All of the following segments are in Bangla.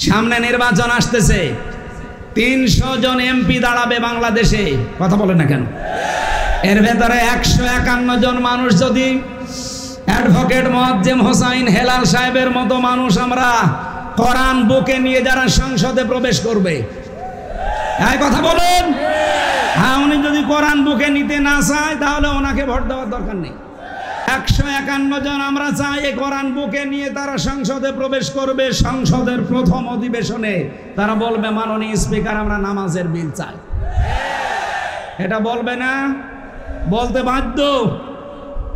সামনে নির্বাচন আসতেছে, 300 জন এমপি দাঁড়াবে বাংলাদেশে, কথা বলে না কেন? এর ভেতরে 151 জন মানুষ যদি অ্যাডভোকেট মোয়াজ্জেম হোসাইন হেলাল সাহেবের মতো মানুষ আমরা কোরআন বুকে নিয়ে যারা সংসদে প্রবেশ করবে, এই কথা বলুন। হ্যাঁ, উনি যদি কোরআন বুকে নিতে না চায় তাহলে ওনাকে ভোট দেওয়ার দরকার নেই। 151 জন আমরা চাই এই কোরআন বুকে নিয়ে তারা সংসদে প্রবেশ করবে। সংসদের প্রথম অধিবেশনে তারা বলবে, মাননীয় স্পিকার, আমরা নামাজের বিল চাই। এটা বলবে না? বলতে বাধ্য,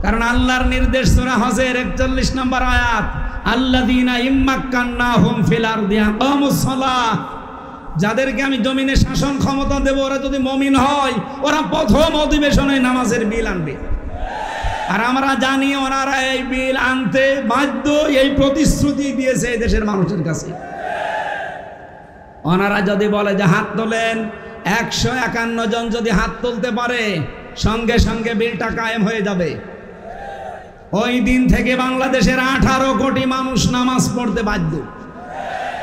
কারণ আল্লাহর নির্দেশ সূরা হজের 41 নম্বর আয়াত, আল্লাযীনা ইম্মাক্কান্নাহুম ফিল আরদি আকামুস সালাহ, যাদেরকে আমি জমিনে শাসন ক্ষমতা দেব, ওরা যদি মুমিন হয় ওরা প্রথম অধিবেশনে নামাজের বিল আনবে। আর আমরা জানি ওনারা এই বিল আনতে বাধ্য, এই প্রতিশ্রুতি দিয়েছে এই দেশের মানুষের কাছে। ওনারা যদি বলে যে হাত তোলেন, 151 জন যদি হাত তুলতে পারে সঙ্গে সঙ্গে বিলটা কায়েম হয়ে যাবে। ওই দিন থেকে বাংলাদেশের 18 কোটি মানুষ নামাজ পড়তে বাধ্য।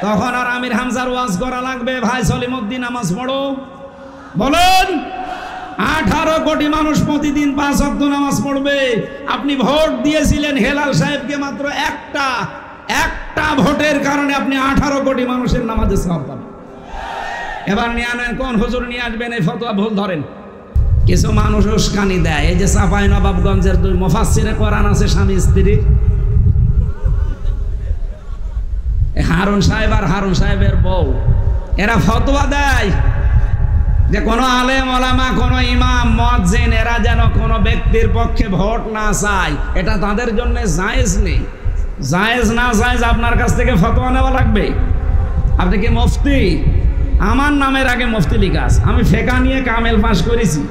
তখন আর আমির হামজার ওয়াজ করা লাগবে, ভাই সলিমউদ্দিন নামাজ পড়ো, বলুন। 18 কোটি মানুষ প্রতিদিন 5 ওয়াক্ত নামাজ পড়বে। আপনি ভোট দিয়েছিলেন হেলাল সাহেবকে, মাত্র একটা ভোটের কারণে আপনি 18 কোটি মানুষের নামাজে সওয়াব পাবেন। এবার নিয়ে আনেন, কোন হুজুর নিয়ে আসবেন এই ফতোয়া ভুল ধরেন। কিছু মানুষ উস্কানি দেয়, এই যে চাঁপাইনবাবগঞ্জের 2 মুফাসসিরে কোরআন আছে স্বামী স্ত্রী, হারুন সাহেব আর হারুন সাহেবের বউ, এরা ফতোয়া দেয় যে কোনো আলেম ওলামা, কোনো ইমাম মুয়াজ্জিন এরা যেন কোনো ব্যক্তির পক্ষে ভোট না চায়। এটা তাদের জন্য জায়েজ নেই। জায়েজ না জায়েজ আপনার কাছ থেকে ফতোয়া নেওয়া লাগবে। আপনি কি মুফতি? আমার নামের আগে মুফতি লিখা আছে। আমি ফেকা নিয়ে কামেল পাস করেছি।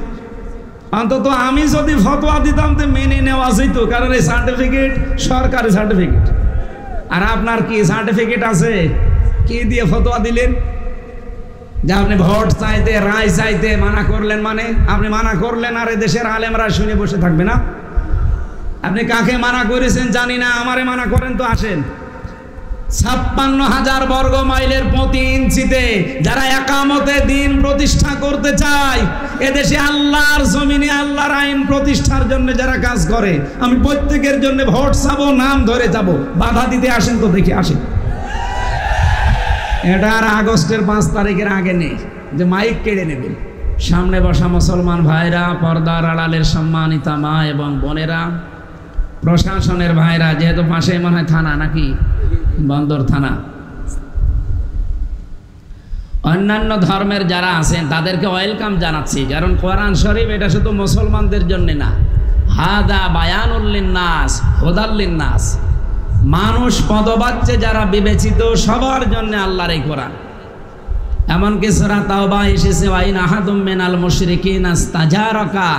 অন্তত আমি যদি ফতোয়া দিতাম তো মেনে নেওয়া যেত, কারণ এই সার্টিফিকেট সরকারি সার্টিফিকেট। আর আপনার কি সার্টিফিকেট আছে? কি দিয়ে ফতোয়া দিলেন যে আপনি ভোট চাইতে, রায় চাইতে মানা করলেন? মানে আপনি মানা করলেন আর দেশের আলেমরা শুনে বসে থাকবে না? আপনি কাকে মানা করেছেন জানি না, আমারে মানা করেন তো আসেন। 56,000 বর্গ মাইলের প্রতি ইঞ্চিতে যারা একামতে দিন প্রতিষ্ঠা করতে চায়, এদেশে আল্লাহর জমিনে আল্লাহর আইন প্রতিষ্ঠার জন্য যারা কাজ করে, আমি প্রত্যেকের জন্য ভোট চাবো, নাম ধরে যাব। বাধা দিতে আসেন তো দেখি, আসেন। এটা আর আগস্টের 5 তারিখের আগে নেই যে মাইক কেড়ে নেবেন। সামনে বসা মুসলমান ভাইরা, পর্দার আড়ালের সম্মানিতা মা এবং বোনেরা, প্রশাসনের ভাইরা, যেহেতু পাশেই মনে হয় থানা, নাকি বন্দর থানা, অন্যান্য ধর্মের যারা আছেন তাদেরকে ওয়েলকাম জানাচ্ছি। কারণ কোরআন শরীফ এটা শুধু মুসলমানদের জন্য না, হাদা বায়ানুল লিন্নাস হুদাল লিন্নাস, মানুষ পদবাচ্যে যারা বিবেচিত সবার জন্য আল্লাহর এই কোরআন। এমনকি সূরা তাওবা এসেছে, ওয়াইন আহাদুম মিনাল মুশরিকিনা ইস্তাজারাকা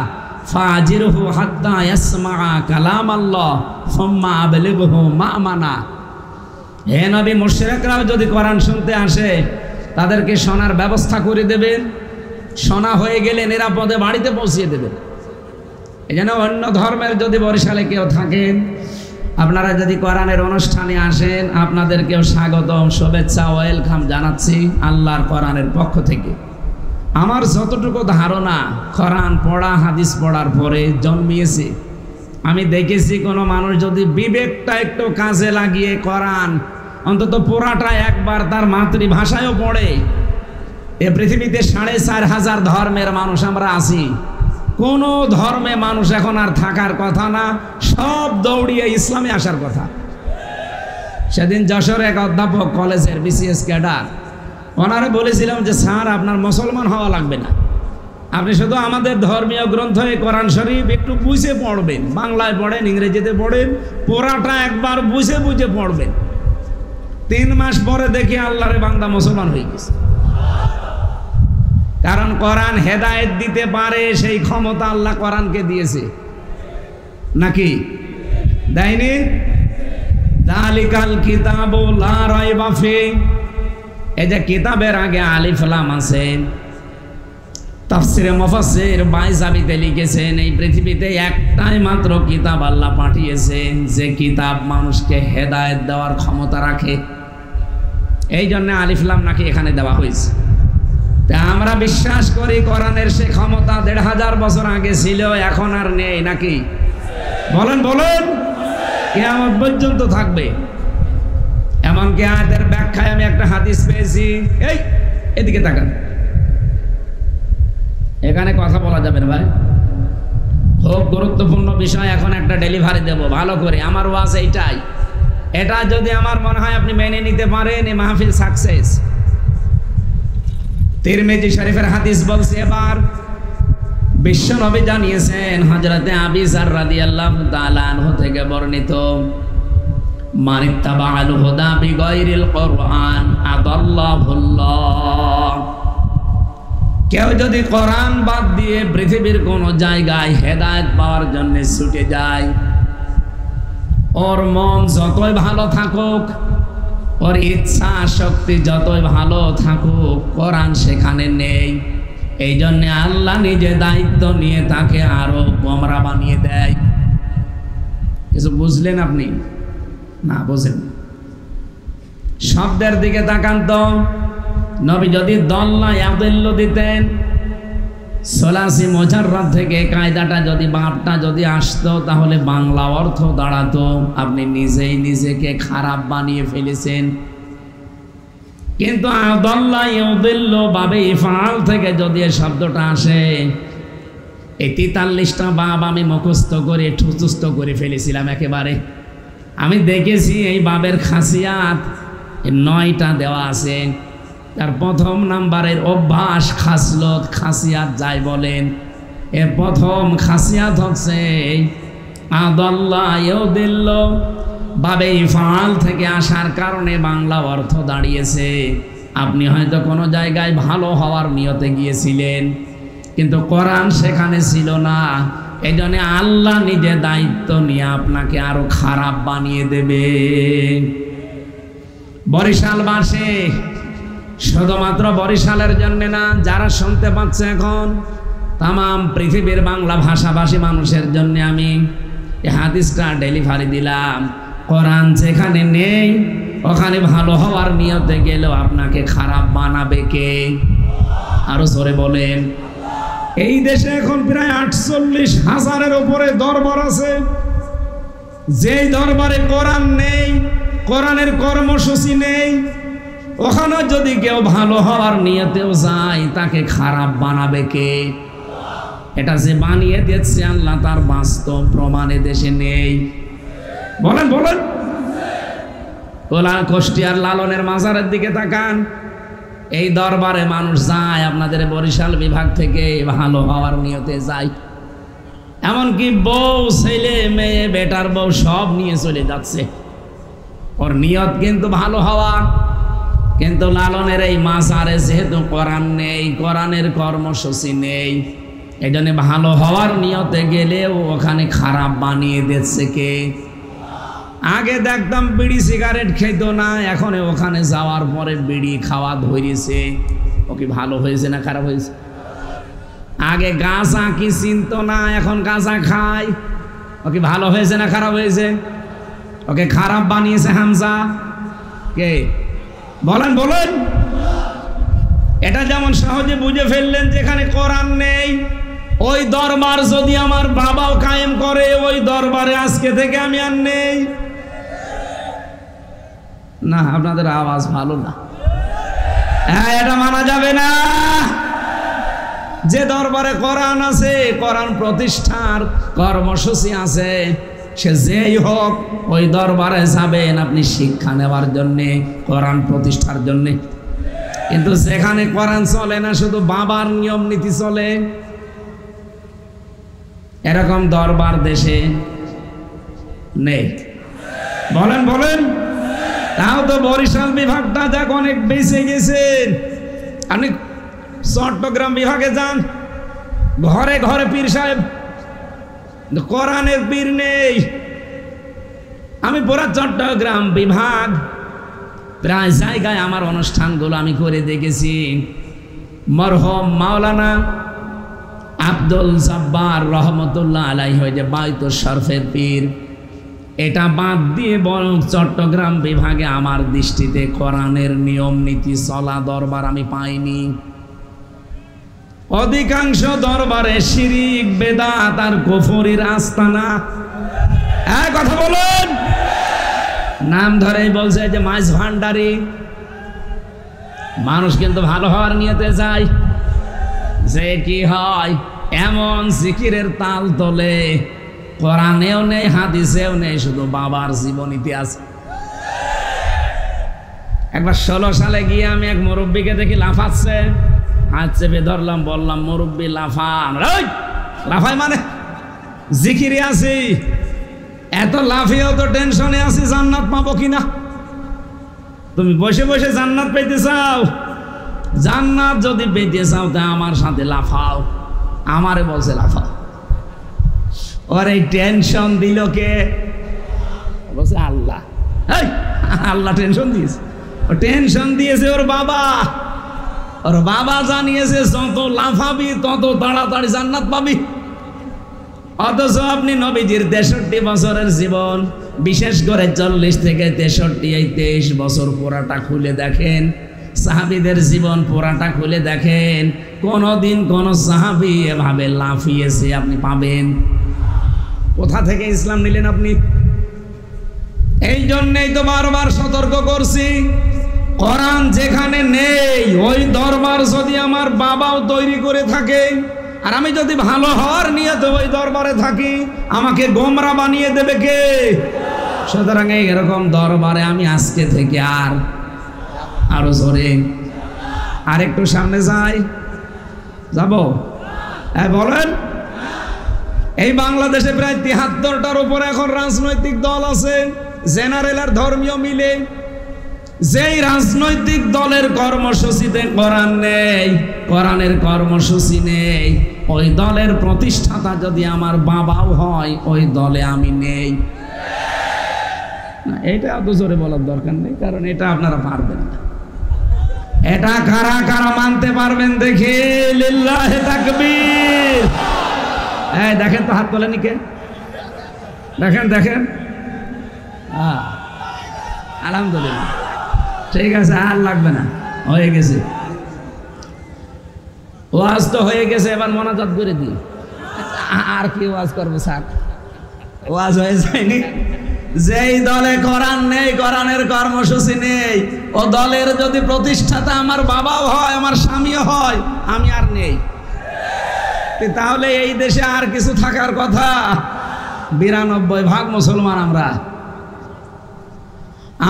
ফাজিরহু হাত্তা ইয়াসমাআ কালামাল্লাহ সুম্মা আবলিগহু মা'মানা। হে নবী, মুশরিকরাও যদি কোরআন শুনতে আসে তাদেরকে শোনার ব্যবস্থা করে দেবেন, শোনা হয়ে গেলে নিরাপদে বাড়িতে পৌঁছিয়ে দেবেন। এই জন্য অন্য ধর্মের যদি বরিশালে কেউ থাকেন, আপনারা যদি কোরআনের অনুষ্ঠানে আসেন, আপনাদেরকেও স্বাগতম, শুভেচ্ছা, ওয়েলকাম জানাচ্ছি আল্লাহর কোরআনের পক্ষ থেকে। আমার যতটুকু ধারণা, কোরআন পড়া, হাদিস পড়ার পরে জন্মিয়েছে, আমি দেখেছি কোনো মানুষ যদি বিবেকটা একটু কাজে লাগিয়ে কোরআন অন্তত পুরাটা একবার তার মাতৃভাষায়ও পড়ে, এ পৃথিবীতে 4,500 ধর্মের মানুষ আমরা আছি, কোনো ধর্মে মানুষ এখন আর থাকার কথা না, সব দৌড়িয়ে ইসলামে আসার কথা। সেদিন যশোরে এক অধ্যাপক, কলেজের বিসিএস ক্যাডার, ওনারে বলেছিলাম যে স্যার, আপনার মুসলমান হওয়া লাগবে না, আপনি শুধু আমাদের ধর্মীয় গ্রন্থ কোরআন শরীফ একটু বুঝে পড়বেন, বাংলায় পড়েন, ইংরেজিতে পড়েন, পুরাটা একবার বুঝে বুঝে পড়বেন। 3 মাস পরে দেখি আল্লাহরে বান্দা মুসলমান হয়ে গেছে। কারণ কোরআন হেদায়েত দিতে পারে, সেই ক্ষমতা আল্লাহ কোরআনকে দিয়েছে, নাকি দেয়নি? যালিকাল কিতাবু লা রাইবা ফি, এই যে কিতাবের আগে আলিফ লাম আছে, তাফসিরে মুফাসসির বাইজাবিতে লিখেছেন এই পৃথিবীতে একটাই মাত্র কিতাব আল্লাহ পাঠিয়েছেন যে কিতাব মানুষকে হেদায়েত দেওয়ার ক্ষমতা রাখে। এই জন্য আলিফ লাম নাকি এখানে দেওয়া হয়েছে। তা আমরা বিশ্বাস করি কোরআনের সে ক্ষমতা ১৫০০ বছর আগে ছিল, এখন আর নেই নাকি? বলেন বলেন, কিয়ামত পর্যন্ত থাকবে। এমনকি আয়াতের ব্যাখ্যায় আমি একটা হাদিস পেয়েছি, এই এদিকে তাকান, এখানে কথা বলা যাবে না ভাই, খুব গুরুত্বপূর্ণ বিষয়। এখন একটা ডেলিভারি দেব ভালো করে, আমার ওয়াজ এইটাই। এটা যদি আমার মনে হয় আপনি মেনে নিতে পারেন, এই মাহফিল সাকসেস। তিরমিজি শরীফের হাদিস বলছে, এবার বিশ্ব নবী জানিয়েছেন, হযরতে আবি যার রাদিয়াল্লাহু তাআলা আনহু থেকে বর্ণিত, মান ইত্তাবাআল হুদা বিগাইরিল কুরআন আদাল্লাহুল্লাহ। কেউ যদি কোরআন বাদ দিয়ে পৃথিবীর কোন জায়গায় হেদায়েত পাওয়ার জন্য ছুটে যায়, ওর মন যতই ভালো থাকুক, ওর ইচ্ছা শক্তি যতই ভালো থাকুক, কোরআন সেখানে নেই। এই জন্য আল্লাহ নিজে দায়িত্ব নিয়ে তাকে আরো গোমরা বানিয়ে দেয়। কিছু বুঝলেন আপনি? না বুঝেন। শব্দের দিকে তাকান তো, নবী যদি দল্লা ইয়াদিল্লু দিতেন, সোলাসি মুজাররাদ থেকে কায়দাটা যদি বাপটা যদি আসতো, তাহলে বাংলা অর্থ দাঁড়াতো আপনি নিজেই নিজেকে খারাপ বানিয়ে ফেলেছেন। কিন্তু আদাল্লা ইয়াদিল্লু বাবে ইফআল থেকে যদি এই শব্দটা আসে, এই ৪৩টা বাব আমি মুখস্থ করে ঠুসুস্থ করে ফেলেছিলাম একেবারে। আমি দেখেছি এই বাবের খাসিয়াত ৯টা দেওয়া আছে। তার প্রথম নাম্বারের অভ্যাস, খাসলত, খাসিয়াত যাই বলেন, এর প্রথম খাসিয়াত হচ্ছে আদাল্লা ইয়াদিল্লু বাবে ইফআল থেকে আসার কারণে বাংলা অর্থ দাঁড়িয়েছে। আপনি হয়তো কোনো জায়গায় ভালো হওয়ার নিয়তে গিয়েছিলেন, কিন্তু কোরআন সেখানে ছিল না। এই জন্য আল্লাহ নিজে দায়িত্ব নিয়ে আপনাকে আরো খারাপ বানিয়ে দেবে। বরিশালবাসী, শুধুমাত্র বরিশালের জন্য না, যারা শুনতে পাচ্ছে এখন তামাম পৃথিবীর বাংলা ভাষাভাষী মানুষের জন্য আমি এই হাদিসটা ডেলিভারি দিলাম। কোরআন যেখানে নেই, ওখানে ভালো হওয়ার নিয়তে গেলেও আপনাকে খারাপ বানাবে কে? আরো জোরে বলেন। এই দেশে এখন প্রায় ৪৮,০০০-এর উপরে দরবার আছে। যেই দরবারে কোরআন নেই, কোরআনের কর্মসূচি নেই, ওখানে যদি কেউ ভালো হওয়ার নিয়তেও যায়, তাকে খারাপ বানাবে কে? এটা যে বানিয়ে দিচ্ছে আল্লাহ, তার বাস্তব প্রমাণে দেশে নেই। বলেন বলেন। কুষ্টিয়ার লালনের মাজারের দিকে তাকান, এই দরবারে মানুষ যায় আপনাদের বরিশাল বিভাগ থেকে ভালো হওয়ার নিয়তে যায়। এমনকি বউ, ছেলে মেয়ে, বেটার বউ সব নিয়ে চলে যাচ্ছে। ওর নিয়ত কিন্তু ভালো হওয়া, কিন্তু লালনের এই মাজারে যেহেতু কোরআন নেই, কোরআনের কর্মসূচি নেই, এই জন্য ভালো হওয়ার নিয়তে গেলেও ওখানে খারাপ বানিয়ে দিচ্ছে কে? আগে দেখতাম বিড়ি সিগারেট খেত না, এখন ওখানে যাওয়ার পরে বিড়ি খাওয়া ধরেছে। ওকে ভালো হয়েছে না খারাপ হয়েছে? আগে গাঁজা কি চিনত না, এখন গাঁজা খায়। ওকে ভালো হয়েছে না খারাপ হয়েছে? ওকে খারাপ বানিয়েছে হামজা কে? বলেন বলেন। এটা যেমন সহজে বুঝে ফেললেন, যেখানে কোরআন নেই, ওই দরবার যদি আমার বাবাও কায়েম করে, ওই দরবারে আজকে থেকে আমি আর নেই। না, আপনাদের আওয়াজ ভালো না। হ্যাঁ, এটা মানা যাবে না। যে দরবারে কোরআন আছে, কোরআন প্রতিষ্ঠার কর্মসূচি আছে, সে যেই হোক ওই দরবারে যাবেন আপনি শিক্ষা নেওয়ার জন্যে, কোরআন প্রতিষ্ঠার জন্যে। কিন্তু যেখানে কোরআন চলে না, শুধু বাবার নিয়ম নীতি চলে, এরকম দরবার দেশে নেই। বলেন বলেন। তাও তো বরিশাল বিভাগটা যাক অনেক বেঁচে গেছেন। আপনি চট্টগ্রাম বিভাগে যান, ঘরে ঘরে পীর সাহেব, কোরআনের পীর নেই। আমি পুরা চট্টগ্রাম বিভাগ প্রায় জায়গায় আমার অনুষ্ঠানগুলো আমি করে দেখেছি। মরহুম মাওলানা আব্দুল জব্বার রহমতুল্লাহ আলাইহি, যে বাইতুল শরফের পীর, এটা বাদ দিয়ে বরং চট্টগ্রাম বিভাগে আমার দৃষ্টিতে কোরআনের নিয়ম নীতি চলা দরবার আমি পাইনি। অধিকাংশ দরবারে শিরিক বেদাত আর কুফরির আস্তানা। এক কথা বলুন, নাম ধরেই বলছে যে মাছ ভান্ডারি। মানুষ কিন্তু ভালো হওয়ার নিয়তে যায়, যে কি হয় এমন জিকিরের তাল তোলে, কোরআনেও নেই হাদিসেও নেই, শুধু বাবার জীবনীতে আছে। একবার 16 সালে গিয়ে আমি এক মুরব্বীকে দেখি লাফাচ্ছে, হাত চেপে ধরলাম, বললাম মুরব্বী লাফান। লাফাই মানে জিকিরে আছি, এত লাফিয়েও তো টেনশনে আছি জান্নাত পাবো কিনা। তুমি বসে বসে জান্নাত পেতে চাও? জান্নাত যদি পেতে চাও তা আমার সাথে লাফাও। আমারে বলছে লাফাও। ওর এই টেনশন দিল কে? বলছে আল্লাহ। আল্লাহ টেনশন দিয়েছে? ও টেনশন দিয়েছে ওর বাবা। ওর বাবা জানিয়েছে যত লাফাবি তত তাড়াতাড়ি জান্নাত পাবি। অথচ আপনি নবীজির 63 বছরের জীবন, বিশেষ করে 40 থেকে 63 এই 23 বছর পুরাটা খুলে দেখেন, সাহাবীদের জীবন পুরাটা খুলে দেখেন, কোনদিন কোন সাহাবী এভাবে লাফিয়েছে আপনি পাবেন? কোথা থেকে ইসলাম নিলেন আপনি? এই জন্যই তো বারবার সতর্ক করছি, কোরআন যেখানে নেই ওই দরবার যদি আমার বাবাও তৈরি করে থাকে, আর আমি যদি ভালো হওয়ার নিয়তে ওই দরবারে থাকি, আমাকে গোমরা বানিয়ে দেবে কে? সুতরাং এরকম দরবারে আমি আজকে থেকে আরো জোরে আর একটু সামনে যাই, যাব? হ্যাঁ বলেন। এই বাংলাদেশে প্রায় 73টার উপর এখন রাজনৈতিক দল আছে, জেনারেল আর ধর্মীয় মিলে। যেই রাজনৈতিক দলের কর্মসূচিতে কোরআন নেই, কোরআনের কর্মসূচি নেই, ওই দলের প্রতিষ্ঠাতা যদি আমার বাবাও হয়, ওই দলে আমি নেই। না, এটা এত জোরে বলার দরকার নেই, কারণ এটা আপনারা পারবেন না। এটা কারা কারা মানতে পারবেন দেখি? লিল্লাহি তাকবীর। এই দেখেন তো, হাত তোলেনি কে? দেখেন দেখেন, আলহামদুলিল্লাহ, ঠিক আছে, আর লাগবে না, হয়ে গেছে। ওয়াজ তো হয়ে গেছে, এবার মোনাজাত করে দিই। আর কি ওয়াজ করবো স্যার? ওয়াজ হয়ে যায়নি। যেই দলে কোরআন নেই, কোরআনের কর্মসূচি নেই, ও দলের যদি প্রতিষ্ঠাতা আমার বাবাও হয়, আমার স্বামীও হয়, আমি আর নেই। তাহলে এই দেশে আর কিছু থাকার কথা? 92% মুসলমান আমরা।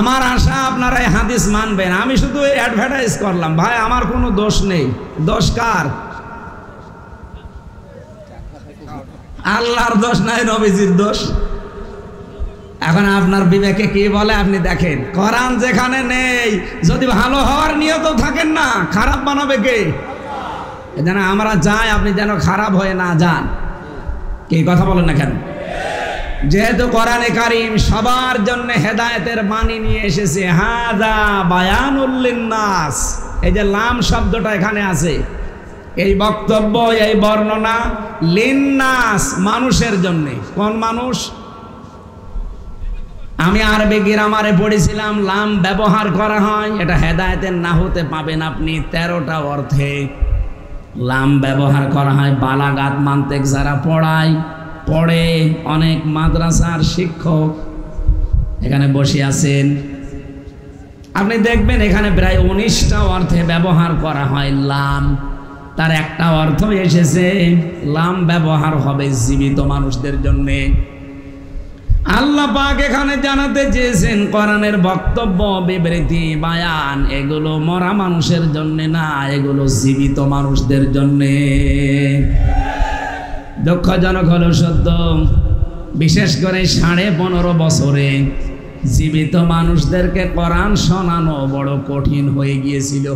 আমার আশা আপনারা এই হাদিস মানবেন। আমি শুধু অ্যাডভার্টাইজ করলাম, ভাই আমার কোনো দোষ নেই। দোষ কার? আল্লাহর দোষ নাই, নবীজির দোষ। এখন আপনার বিবেকে কি বলে আপনি দেখেন। কোরআন যেখানে নেই, যদি ভালো হওয়ার নিয়ত থাকেন না, খারাপ বানাবে কে? যেন আমরা যাই, আপনি যেন খারাপ হয়ে না যান। কি কথা বলেন না কেন? যেহেতু কোরআনে কারীম সবার জন্য হেদায়েতের বাণী নিয়ে এসেছে, হাযা বায়ানুল লিন্নাস। এই যে লাম শব্দটা এখানে আছে, এই বক্তব্য, এই বর্ণনা লিন্নাস, মানুষের জন্য। কোন মানুষ? আমি আরবি গ্রামারে পড়েছিলাম, লাম ব্যবহার করা হয়, এটা হেদায়েতের নাহুতে পাবেন আপনি 13টা অর্থে লাম ব্যবহার করা হয়। বালাগাত মান্তেক যারা পড়ে, অনেক মাদ্রাসার শিক্ষক এখানে বসে আছেন, আপনি দেখবেন এখানে প্রায় 19টা অর্থে ব্যবহার করা হয় লাম। তার একটা অর্থ এসেছে, লাম ব্যবহার হবে জীবিত মানুষদের জন্যে। আল্লাহ পাক এখানে জানাতে চেয়েছেন, কোরআনের বক্তব্য, বিবৃতি, বায়ান এগুলো মরা মানুষের জন্য না, এগুলো জীবিত মানুষদের জন্যে। দুঃখজনক হলো সত্য, বিশেষ করে 15.5 বছরে জীবিত মানুষদেরকে কোরআন শোনানো বড় কঠিন হয়ে গিয়েছিল।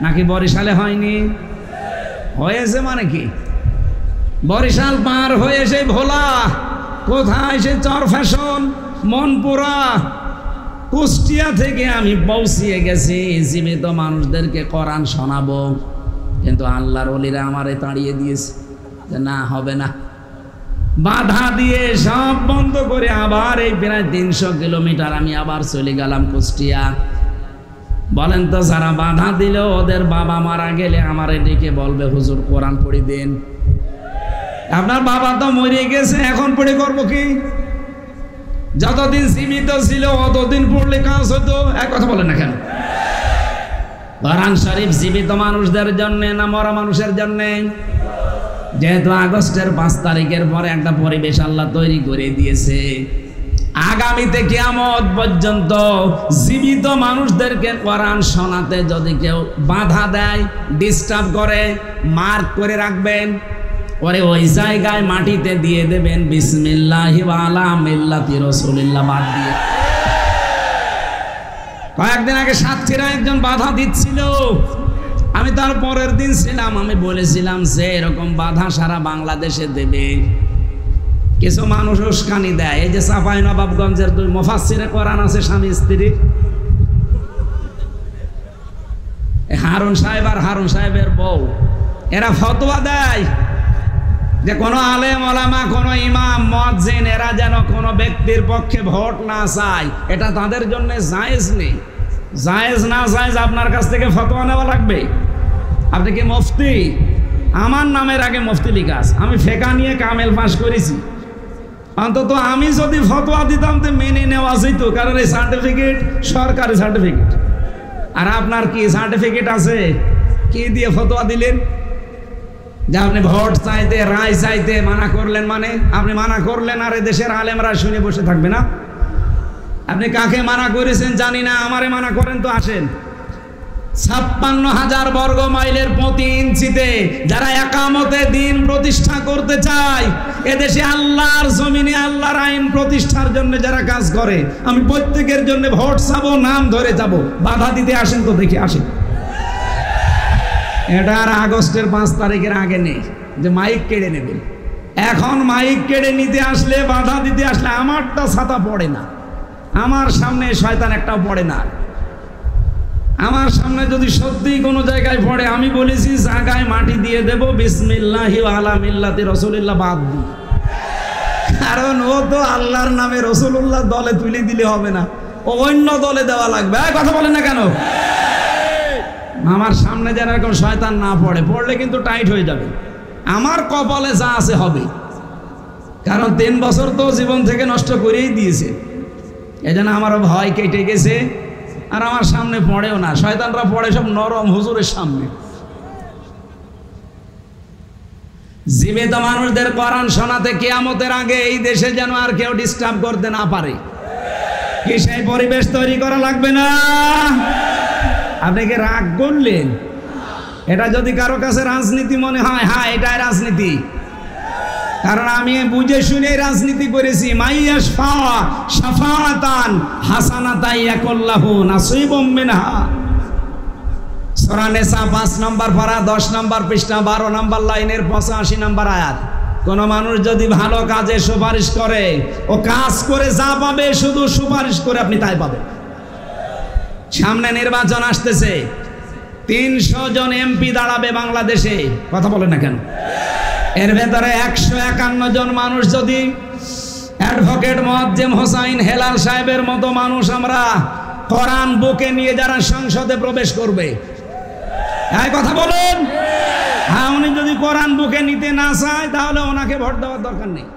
নাকি বরিশালে হয়নি? হয়েছে। মানে কি, বরিশাল পার হয়ে সেই ভোলা, কোথায় সে চরফ্যাশন, মনপুরা, কুষ্টিয়া থেকে আমি পৌঁছিয়ে গেছি জীবিত মানুষদেরকে কোরআন শোনাবো, কিন্তু আল্লাহর ওলিরা আমারে তাড়িয়ে দিয়েছে যে না, হবে না। বাধা দিয়ে সব বন্ধ করে আবার এই প্রায় 300 কিলোমিটার আমি আবার চলে গেলাম কুষ্টিয়া। বলেন তো যারা বাধা দিল ওদের বাবা মারা গেলে আমার এদিকে বলবে হুজুর কোরআন পড়ে দেন। আপনার বাবা তো মরে গেছে, এখন পড়ে করবো কি? যতদিন সীমিত ছিল অতদিন পড়লে কাজ হতো। এক কথা বলেন না কেন? কোরআন শরীফ জীবিত মানুষদের জন্য না মরা মানুষের জন্য? যেহেতু আগস্টের 5 তারিখের পরে একটা পরিবেশ আল্লাহ তৈরি করে দিয়েছে, আগামীতে কিয়ামত পর্যন্ত জীবিত মানুষদেরকে কোরআন শোনাতে যদি কেউ বাধা দেয়, ডিস্টার্ব করে, মার্ক করে রাখবেন, পরে ওই জায়গায় মাটিতে দিয়ে দেবেন বিসমিল্লাহি ওয়া আলা মিল্লাতি রাসূলিল্লাহ বাদ দিয়ে। কয়েকদিন আগে সাতক্ষীরা একজন বাধা দিচ্ছিল, আমি তার পরের দিন ছিলাম, আমি বলেছিলাম যে এরকম বাধা সারা বাংলাদেশে দেবে। কিছু মানুষ উস্কানি দেয়, এই যে চাঁপাইনবাবগঞ্জের 2 মুফাসসিরে কোরআন আছে স্বামী স্ত্রী, হারুন সাহেব আর হারুন সাহেবের বউ, এরা ফতোয়া দেয় যে কোনো আলেম ওলামা, কোনো ইমাম মুয়াজ্জিন এরা যেন কোনো ব্যক্তির পক্ষে ভোট না চায়, এটা তাদের জন্য জায়েজ নেই। জায়েজ না জায়েজ আপনার কাছ থেকে ফতোয়া নেওয়া লাগবে। আপনি কি মুফতি? আমার নামের আগে মুফতি লিখা আছে, আমি ফেকা নিয়ে কামেল পাস করেছি। অন্তত আমি যদি ফতোয়া দিতাম তো মেনে নেওয়া যেত, কারণ এই সার্টিফিকেট সরকারি সার্টিফিকেট। আর আপনার কি সার্টিফিকেট আছে? কি দিয়ে ফতোয়া দিলেন? যে আপনি ভোট চাইতে, রায় চাইতে মানা করলেন, মানে আপনি মানা করলেন আর দেশের আলেমরা শুনে বসে থাকবে না? আপনি কাকে মানা করেছেন জানি না, আমারে মানা করেন তো আসেন। 56,000 বর্গ মাইলের প্রতি ইঞ্চিতে যারা একামতে দিন প্রতিষ্ঠা করতে চায়, এদেশে আল্লাহর জমিনে আল্লাহর আইন প্রতিষ্ঠার জন্য যারা কাজ করে, আমি প্রত্যেকের জন্য ভোট চাবো, নাম ধরে যাব, বাধা দিতে আসেন তো দেখি আসেন। এটা আর আগস্টের 5 তারিখের আগে নেই যে মাইক কেড়ে নেবেন। এখন মাইক কেড়ে নিতে আসলে, বাধা দিতে আসলে আমারটা ছাতা পড়ে না, আমার সামনে শয়তান একটাও পড়ে না। আমার সামনে যদি সত্যিই কোনো জায়গায় পড়ে, আমি বলেছি জায়গায় মাটি দিয়ে দেব বিসমিল্লাহি ওয়া আলা মিল্লাতি রাসূলিল্লাহ বাদ দিই। কারণ ও তো আল্লাহর নামে রাসূলুল্লাহ দলে তুলে দিলে হবে না, ও অন্য দলে দেওয়া লাগবে। কথা বলেন না কেন? আমার সামনে যেন এরকম শয়তান না পড়ে, পড়লে কিন্তু টাইট হয়ে যাবে। আমার কপালে যা আছে হবে, কারণ 3 বছর তো জীবন থেকে নষ্ট করেই দিয়েছে। এই জন্য আমারও ভয় কেটে গেছে, আর আমার সামনে পড়েও না। শয়তানরা পড়ে সব নরম হুজুরের সামনে। জীবিত মানুষদের কোরআন শোনাতে কিয়ামতের আগে এই দেশে যেন আর কেউ ডিস্টার্ব করতে না পারে, কি সেই পরিবেশ তৈরি করা লাগবে না? আপনি কি রাগ করলেন? এটা যদি কারো কাছে রাজনীতি মনে হয়, হ্যাঁ এটাই রাজনীতি। কারণ আমি বুঝে শুনে রাজনীতি করেছি। মাইয়াশফা শাফাআতান হাসানাতান ইয়াকুল্লাহু নাসিবুম মিনহা। সূরা নিসা 5 নম্বর পারা 10 নম্বর পৃষ্ঠা 12 নম্বর লাইনের 85 নম্বর আয়াত। কোন মানুষ যদি ভালো কাজে সুপারিশ করে, ও কাজ করে যা পাবে শুধু সুপারিশ করে আপনি তাই পাবেন। সামনে নির্বাচন আসতেছে, 300 জন এমপি দাঁড়াবে বাংলাদেশে। কথা বলেন না কেন? এর ভেতরে 151 জন মানুষ যদি অ্যাডভোকেট মুয়াজ্জেম হোসাইন হেলাল সাহেবের মতো মানুষ আমরা কোরআন বুকে নিয়ে যারা সংসদে প্রবেশ করবে, এই কথা বলেন। হ্যাঁ, উনি যদি কোরআন বুকে নিতে না চায় তাহলে ওনাকে ভোট দেওয়ার দরকার নেই।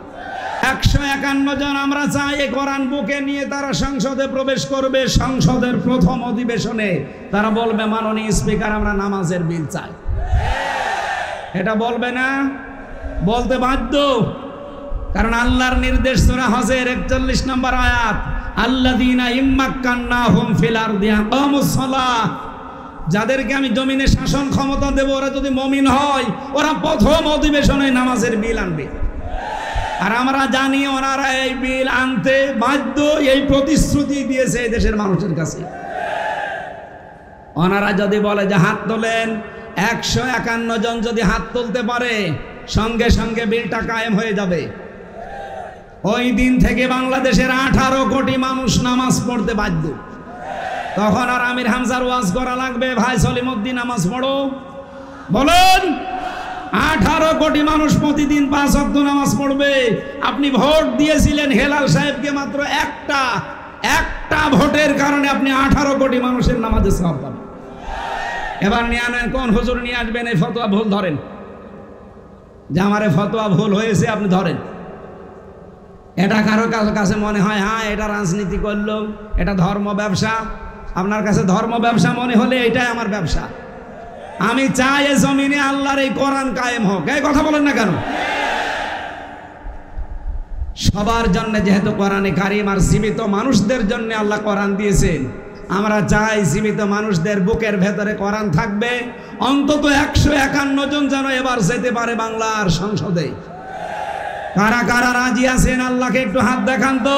151 জন আমরা চাই এই কোরআন বুকে নিয়ে তারা সংসদে প্রবেশ করবে। সংসদের প্রথম অধিবেশনে তারা বলবে, মাননীয় স্পিকার আমরা নামাজের বিল চাই। এটা বলবে না? বলতে বাধ্য, কারণ আল্লাহর নির্দেশ সূরা হজের 41 নম্বর আয়াত, আল্লাযীনা ইম্মাক্কান্নাহুম ফিল আরদি আকামুস সালাহ। যাদেরকে আমি জমিনে শাসন ক্ষমতা দেব, ওরা যদি মুমিন হয়, ওরা প্রথম অধিবেশনে নামাজের বিল আনবে। আর আমরা জানি ওনারা এই বিল আনতে বাধ্য, এই প্রতিশ্রুতি দিয়েছে এই দেশের মানুষের কাছে। ওনারা যদি বলে যে হাত তোলেন, 151 জন যদি হাত তুলতে পারে, সঙ্গে সঙ্গে বিলটা কায়েম হয়ে যাবে। ওই দিন থেকে বাংলাদেশের 18 কোটি মানুষ নামাজ পড়তে বাধ্য। তখন আর আমির হামজার ওয়াজ করা লাগবে, ভাই সলিমউদ্দিন নামাজ পড়ো, বলুন। 18 কোটি মানুষ প্রতিদিন 5 ওয়াক্ত নামাজ পড়বে। আপনি ভোট দিয়েছিলেন হেলাল সাহেবকে, মাত্র একটা ভোটের কারণে আপনি 18 কোটি মানুষের নামাজে সওয়াব পাবেন। এবার নিয়ে আনেন, কোন হুজুর নিয়ে আসবেন এই ফতোয়া ভুল ধরেন, যে আমারে ফতোয়া ভুল হয়েছে আপনি ধরেন। এটা কারো কাছে মনে হয় হ্যাঁ এটা রাজনীতি করলো, এটা ধর্ম ব্যবসা। আপনার কাছে ধর্ম ব্যবসা মনে হলে এটাই আমার ব্যবসা। আমি চাই এই জমিনে আল্লাহর এই কোরআন কায়েম হোক। এই কথা বলেন না কেন? সবার জন্য যেহেতু কোরআনে কারিম আর জীবিত মানুষদের জন্য আল্লাহ কোরআন দিয়েছেন, আমরা চাই জীবিত মানুষদের বুকের ভেতরে কোরআন থাকবে। অন্তত 151 জন যেন এবার যেতে পারে বাংলার সংসদে। কারা কারা রাজি আছেন আল্লাহকে একটু হাত দেখান তো।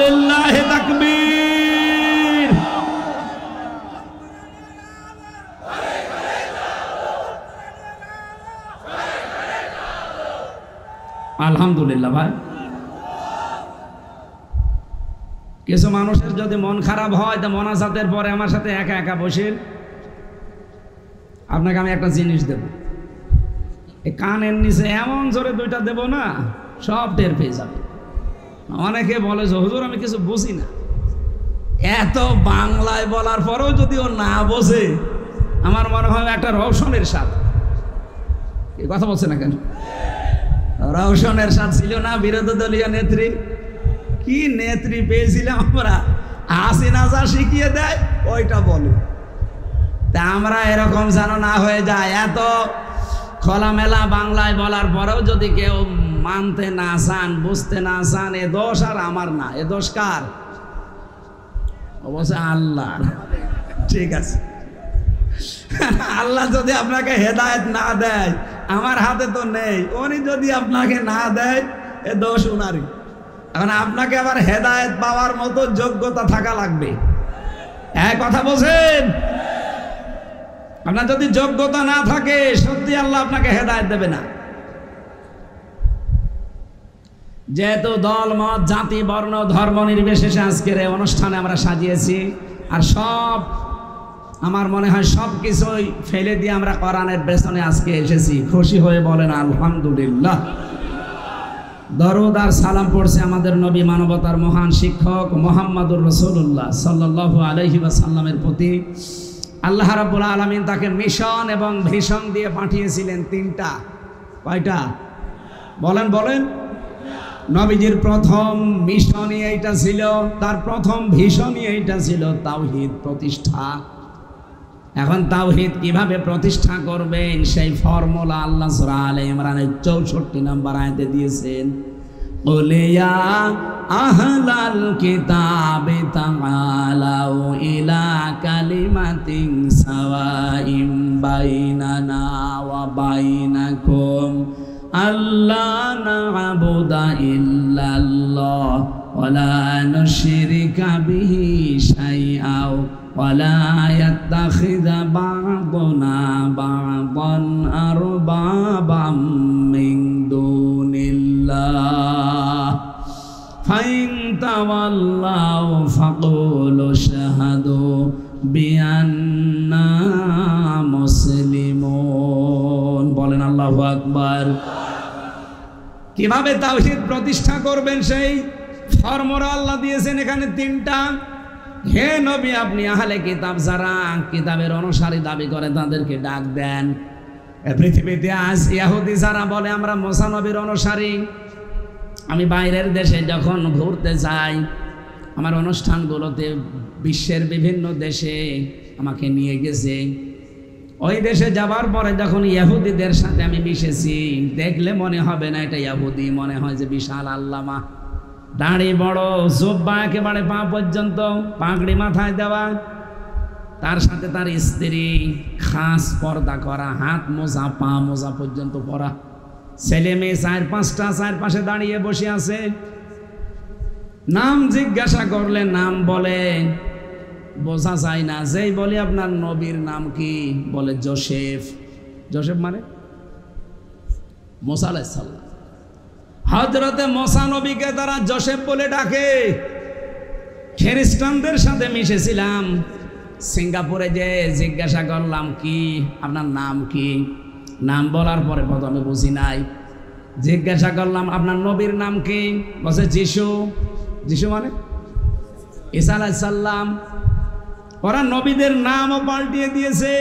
লিল্লাহি তাকবীর। আলহামদুলিল্লাহ। ভাই কিছু মানুষের যদি মন খারাপ হয় তো মোনাজাতের পরে আমার সাথে একা একা বসে আপনাকে আমি একটা জিনিস দেব। এই কানের নিচে এমন জোরে 2টা দেব না, সব টের পেয়ে যাবে। অনেকে বলে যে হুজুর আমি কিছু বুঝি না। এত বাংলায় বলার পরেও যদি ও না বোঝে, আমার মনে হয় একটা রওশনের স্বাদ। এই কথা বলছে না কেন? রওশনের স্বাদ ছিল না বিরোধী দলীয় নেত্রী? কি নেত্রী পেয়েছিলাম আমরা, হাসিনা যা শিখিয়ে দেয় ওইটা বলে। তা আমরা এরকম যেন না হয়ে যায়। এত খোলামেলা বাংলায় বলার পরেও যদি কেউ মানতে না চান, বুঝতে না চান, এ দোষ আর আমার না, এ দোষ কার? অবশ্যই আল্লাহ। ঠিক আছে, আল্লাহ যদি আপনাকে হেদায়েত না দেয়, আমার হাতে তো নেই, উনি যদি আপনাকে না দেয় এ দোষ উনারই। এখন আপনাকে আবার হেদায়েত পাওয়ার মতো যোগ্যতা থাকা লাগবে। এক কথা বলছেন? আপনার যদি যোগ্যতা না থাকে, সত্যি আল্লাহ আপনাকে হেদায়েত দেবে না। যেহেতু দল মত জাতি বর্ণ ধর্ম নির্বিশেষে আজকের এই অনুষ্ঠানে আমরা সাজিয়েছি, আর সব আমার মনে হয় সব কিছুই ফেলে দিয়ে আমরা কোরআনের পেছনে আজকে এসেছি। খুশি হয়ে বলেন আলহামদুলিল্লাহ। দরুদ আর সালাম পড়ছে আমাদের নবী, মানবতার মহান শিক্ষক মুহাম্মদুর রাসূলুল্লাহ সাল্লাল্লাহু আলাইহি ওয়াসাল্লামের প্রতি। আল্লাহ রাব্বুল আলামিন তাকে মিশন এবং ভিশন দিয়ে পাঠিয়েছিলেন 3টা। কয়টা বলেন বলেন? নবীজির প্রথম মিশনই এইটা ছিল, তার প্রথম ভিশনই এইটা ছিল, তাওহীদ প্রতিষ্ঠা। এখন তাওহীদ কিভাবে প্রতিষ্ঠা করবেন সেই ফর্মুলা আল্লাহ সূরা আলে ইমরানের 64 নম্বর আয়াতে দিয়েছেন। কুল ইয়া আহলাল কিতাবি তাআলাউ ইলা কালিমাতিন সাওয়াইম বাইনানা ওয়া বাইনাকুম আল্লা না'বুদা ইল্লাল্লাহ ওয়া লা নুশরিকা বিহি শাইআও ওয়ালা ইয়াত্তাখিযা বা'দুনা বা'দান আরবাবাম মিন দুনিল্লাহ ফাইন তাওয়াল্লাউ ফাকুলু শাহাদু বিআন্না মুসলিমুন। বলেন আল্লাহু আকবার। কিভাবে তাওহীদ প্রতিষ্ঠা করবেন সেই ফর্মুলা আল্লাহ দিয়েছেন এখানে 3টা। হে নবী, আপনি আহলে কিতাব যারা কিতাবের অনুসারী দাবি করে তাদেরকে ডাক দেন। পৃথিবীতে আজ ইহুদি যারা বলে আমরা মুসা নবীর অনুসারী, আমি বাইরের দেশে যখন ঘুরতে যাই, আমার অনুষ্ঠানগুলোতে বিশ্বের বিভিন্ন দেশে আমাকে নিয়ে গেছে। ওই দেশে যাবার পরে যখন ইহুদিদের সাথে আমি মিশেছি, দেখলে মনে হবে না এটা ইহুদি, মনে হয় যে বিশাল আল্লামা, দাড়ি বড়, জুব্বা একেবারে পা পর্যন্ত, পাগড়ি মাথায় দেওয়া, তার সাথে তার স্ত্রী, খাস পর্দা করা, হাত মোজা পা মোজা পর্যন্ত পরা, ছেলে মেয়ে 4-5টা চারপাশে দাঁড়িয়ে বসে আছে। নাম জিজ্ঞাসা করলে নাম বলে, বোঝা যায় না। যেই বলে আপনার নবীর নাম কি, বলে জোসেফ। জোসেফ মানে মুসা আলাইহিস সালাম। হযরতে মুসা নবীকে তারা জোসেফ বলে ডাকে। খ্রিস্টানদের সাথে মিশেছিলাম সিঙ্গাপুরে, যে জিজ্ঞাসা করলাম কি আপনার নাম কি, নাম বলার পরে প্রথমে বুঝি নাই, জিজ্ঞাসা করলাম আপনার নবীর নাম কি? বলছে যিশু। যিশু মানে ঈসা আলাইহিস সালাম। ওরা নবীদের নামও পাল্টিয়ে দিয়েছে।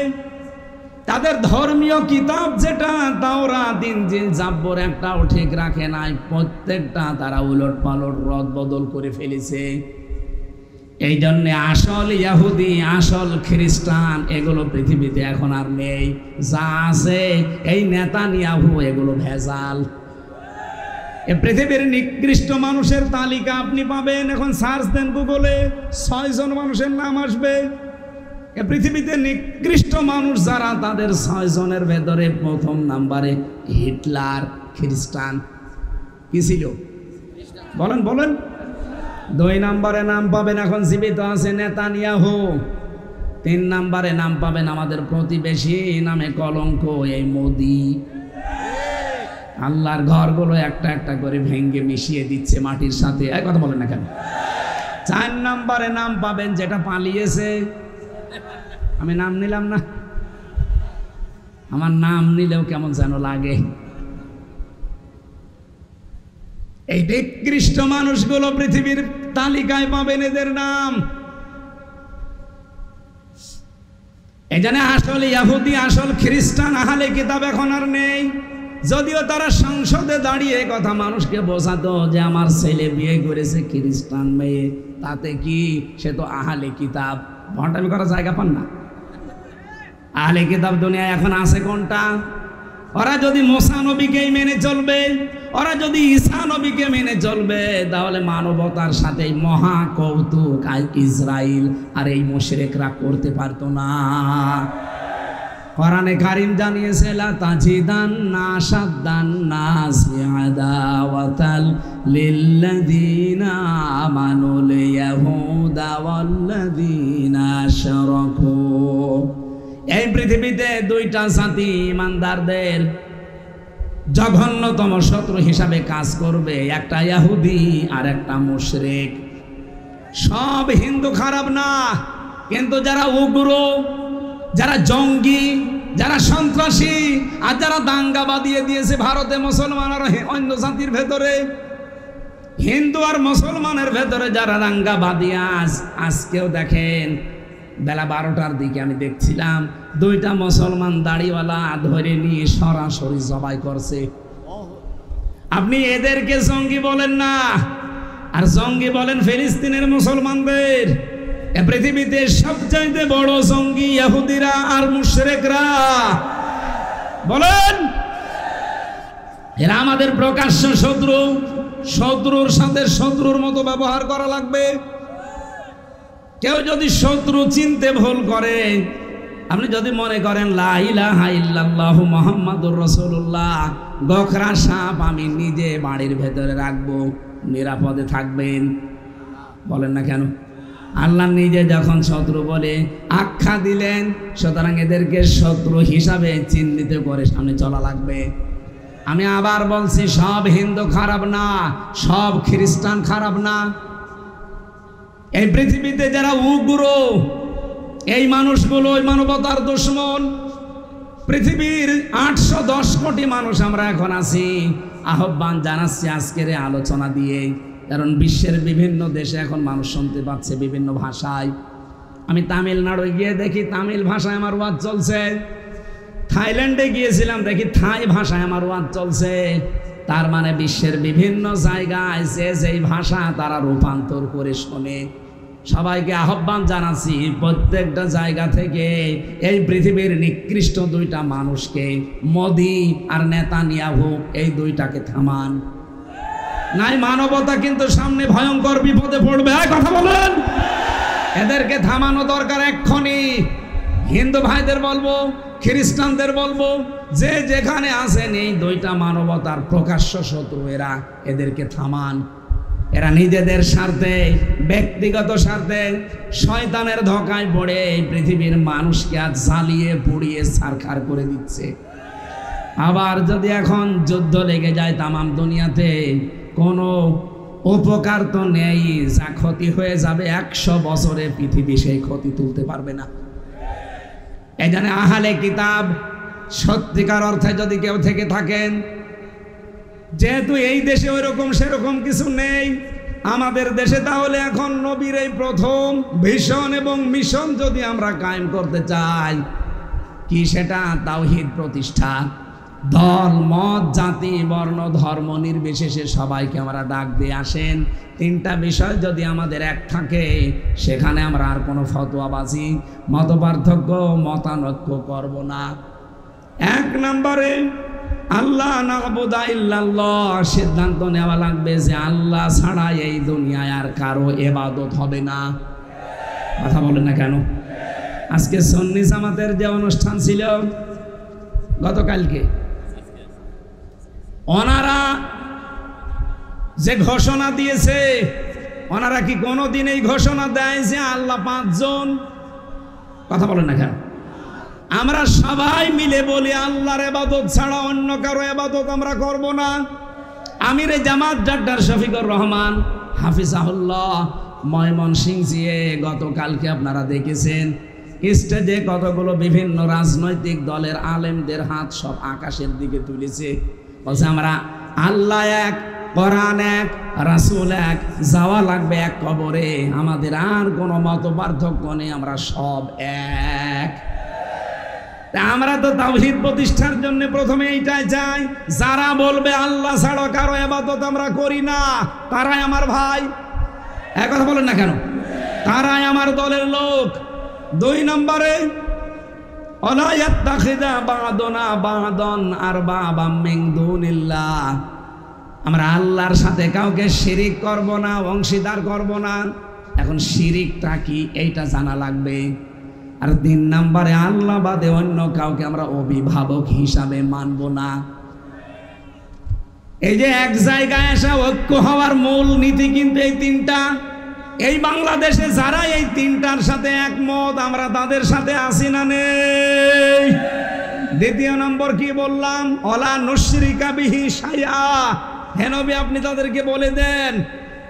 তাদের ধর্মীয় কিতাব যেটা তাওরাত, ইনজিল, জাব্বুর একটাও ঠিক রাখে নাই, প্রত্যেকটা তারা উলট পালট রদ বদল করে ফেলেছে। এই জন্যে আসল ইহুদি, আসল খ্রিস্টান এগুলো পৃথিবীতে এখন আর নেই। যা আছে এই নেতানিয়াহু, এগুলো ভেজাল। পৃথিবীর নিকৃষ্ট মানুষের তালিকা আপনি পাবেন, এখন সার্চ দেন গুগলে, 6 জন মানুষের নাম আসবে। পৃথিবীতে নিকৃষ্ট মানুষ যারা, তাদের 6 জনের ভেতরে প্রথম নাম্বারে হিটলার, খ্রিস্টান। কি ছিল বলেন বলেন। 2 নম্বরে নাম পাবেন, এখন জীবিত আছে, নেতানিয়াহু। 3 নম্বরে নাম পাবেন আমাদের প্রতিবেশী, নামে কলঙ্ক, এই মোদি। আল্লাহর ঘরগুলো একটা একটা করে ভেঙ্গে মিশিয়ে দিচ্ছে মাটির সাথে। এক কথা বলেন না কেন? 4 নম্বরে নাম পাবেন যেটা পালিয়েছে। আমি নাম নিলাম না, আমার নাম নিলেও কেমন যেন লাগে। এই নিকৃষ্ট মানুষগুলো পৃথিবীর তালিকায় পাবেন এদের নাম। এই জন্য আসল ইহুদি, আসল খ্রিস্টান, আহলে কিতাব এখন আর নেই। যদিও তারা সংসদে দাঁড়িয়ে কথা মানুষকে বোঝাতো যে আমার ছেলে বিয়ে করেছে খ্রিস্টান মেয়ে, তাতে কি, সে তো আহলে কিতাব। ভণ্ডামি করার জায়গা পান না। আহলে কিতাব দুনিয়ায় এখন আছে কোনটা? ওরা যদি মুসা নবীকেই মেনে চলবে, ওরা যদি ঈসা নবীকে মেনে চলবে, তাহলে মানবতার সাথে মহা কৌতুক ইসরাইল আর এই মুশরিকরা করতে পারতো না। কোরআনে কারীম জানিয়েছে, লা তাজিদান্না শাদ্দান্নাসি আদাওয়াতাল লিল্লাযীনা আমানুল ইয়াহুদা ওয়াল্লাযীনা আশরাকু। এই পৃথিবীতে 2টা জাতি ইমানদারদের জঘন্যতম শত্রু হিসাবে কাজ করবে, একটা ইহুদি আর একটা মুশরিক। সব হিন্দু খারাপ না, কিন্তু যারা উগ্র, যারা জঙ্গি, যারা সন্ত্রাসী আর যারা দাঙ্গা বাঁধিয়ে দিয়েছে ভারতে মুসলমান আর অন্য জাতির ভেতরে, হিন্দু আর মুসলমানের ভেতরে যারা দাঙ্গা বাঁধিয়ে আজকেও দেখেন বেলা 12টার দিকে আমি দেখছিলাম 2টা মুসলমান দাড়িওয়ালা ধরে নিয়ে সরাসরি জবাই করছে। আপনি এদেরকে জঙ্গি বলেন না, আর জঙ্গি বলেন ফিলিস্তিনের মুসলমানদের। পৃথিবীতে সবচাইতে বড় জঙ্গি ইহুদিরা আর মুশরিকরা। বলেন, এরা আমাদের প্রকাশ্য শত্রু। শত্রুর সাথে শত্রুর মতো ব্যবহার করা লাগবে। কেউ যদি শত্রু চিনতে ভুল করে, আপনি যদি মনে করেন লা ইলাহা ইল্লাল্লাহু মুহাম্মাদুর রাসূলুল্লাহ, গোখরা সাপ আমি নিজে বাড়ির ভেতরে রাখবো, নিরাপদে থাকবেন। বলেন না কেন? আল্লাহ নিজে যখন শত্রু বলে আখ্যা দিলেন, সুতরাং এদেরকে শত্রু হিসাবে চিহ্নিত করে সামনে চলা লাগবে। আমি আবার বলছি, সব হিন্দু খারাপ না, সব খ্রিস্টান খারাপ না। এই পৃথিবীতে যারা উগ্র, এই মানুষগুলো ওই মানবতার দুশমন। পৃথিবীর 810 কোটি মানুষ আমরা এখন আছি। আহ্বান জানাচ্ছি আজকের আলোচনা দিয়ে, কারণ বিশ্বের বিভিন্ন দেশে এখন মানুষ শুনতে পাচ্ছে বিভিন্ন ভাষায়। আমি তামিলনাড়ু গিয়ে দেখি তামিল ভাষায় আমার ওয়াজ চলছে। থাইল্যান্ডে গিয়েছিলাম, দেখি থাই ভাষায় আমার ওয়াজ চলছে। তার মানে বিশ্বের বিভিন্ন জায়গায় যে যেই ভাষা তারা রূপান্তর করে শোনে। সবাইকে আহ্বান জানাচ্ছি, প্রত্যেকটা জায়গা থেকে এই পৃথিবীর নিকৃষ্ট 2টা মানুষকে, মোদি আর নেতানিয়াহু, এই 2টাকে থামান। নাই মানবতা কিন্তু সামনে ভয়ঙ্কর বিপদে পড়বে। কথা বলেন, এদেরকে থামানো দরকার এক্ষুনি। হিন্দু ভাইদের বলবো, খ্রিস্টানদের বলবো, যে যেখানে আছেন এই 2টা মানবতার প্রকাশ্য শত্রু এরা, এদেরকে থামান। এরা নিজেদের স্বার্থে, ব্যক্তিগত স্বার্থে শয়তানের ধোঁকায় পড়ে এই পৃথিবীর মানুষকে আজ জ্বালিয়ে পুড়িয়ে ছারখার করে দিচ্ছে। আবার যদি এখন যুদ্ধ লেগে যায় তামাম দুনিয়াতে, কোনো উপকার তো নেই। যা ক্ষতি হয়ে যাবে 100 বছরে পৃথিবী সেই ক্ষতি তুলতে পারবে না। এই জন্য আহলে কিতাব সত্যিকার অর্থে যদি কেউ থেকে থাকেন, যেহেতু এই দেশে ওইরকম সেরকম কিছু নেই আমাদের দেশে, তাহলে এখন নবীর এই প্রথম ভিশন এবং মিশন যদি আমরা কায়েম করতে চাই, কি সেটা তাওহীদ প্রতিষ্ঠা। দল মত জাতি বর্ণ ধর্ম নির্বিশেষে সবাইকে আমরা ডাক দিয়ে আসেন। তিনটা বিষয় যদি আমাদের এক থাকে, সেখানে আমরা আর কোনো ফতোয়াবাজি মতপার্থক্য মতানৈক্য করব না। এক নম্বরে আল্লাহ না'বুদা ইল্লাল্লাহ, সিদ্ধান্ত নেওয়া লাগবে যে আল্লাহ ছাড়া এই দুনিয়ায় আর কারো ইবাদত হবে না। কথা বলেন না কেন? আজকে সুন্নি জামাতের যে অনুষ্ঠান ছিল গতকালকে, ওনারা যে ঘোষণা দিয়েছে, ওনারা কি কোনোদিন এই ঘোষণা দেয় যে আল্লাহ 5 জন? কথা বলেন না কেন? আমরা সবাই মিলে বলি আল্লাহর ইবাদত ছাড়া অন্য কারো ইবাদত আমরা করব না। আমির জামাত ডাক্তার শফিকুর রহমান হাফিজাহুল্লাহ ময়মনসিংহ গতকালকে আপনারা দেখেছেন স্টেজে কতগুলো বিভিন্ন রাজনৈতিক দলের আলেমদের হাত সব আকাশের দিকে তুলেছে, বলছে আমরা আল্লাহ এক, কোরআন এক, রাসূল এক, যাওয়া লাগবে এক কবরে, আমাদের আর কোনো মত পার্থক্য নেই, আমরা সব এক। আমরা তো তাওহীদ প্রতিষ্ঠার জন্য প্রথমে এইটাই চাই, যারা বলবে আল্লাহ ছাড়া কারো ইবাদত আমরা করি না, তারাই আমার ভাই। এক কথা বলেন না কেন? তারাই আমার দলের লোক। 2 নম্বরে ওয়ালা ইয়াত্তাখিযা বা'দুনা বা'দান আরবাবাম মিন দুনিল্লাহ, আমরা আল্লাহর সাথে কাউকে শিরিক করব না, অংশীদার করব না। এখন শিরিকটা কি এইটা জানা লাগবে। আর 3 নম্বরে আল্লাহ বাদে অন্য কাউকে আমরা অভিভাবক হিসাবে মানব না। এই যে এক জায়গায় আসা ঐক্য হওয়ার মূল নীতি কিন্তু এই 3টা। এই বাংলাদেশে যারা এই 3টার সাথে একমত, আমরা তাদের সাথে আছি না নেই? 2 নম্বর কি বললাম? ওয়ালা নুশরিকা বিহি শাইআ। হে নবী, আপনি তাদেরকে বলে দেন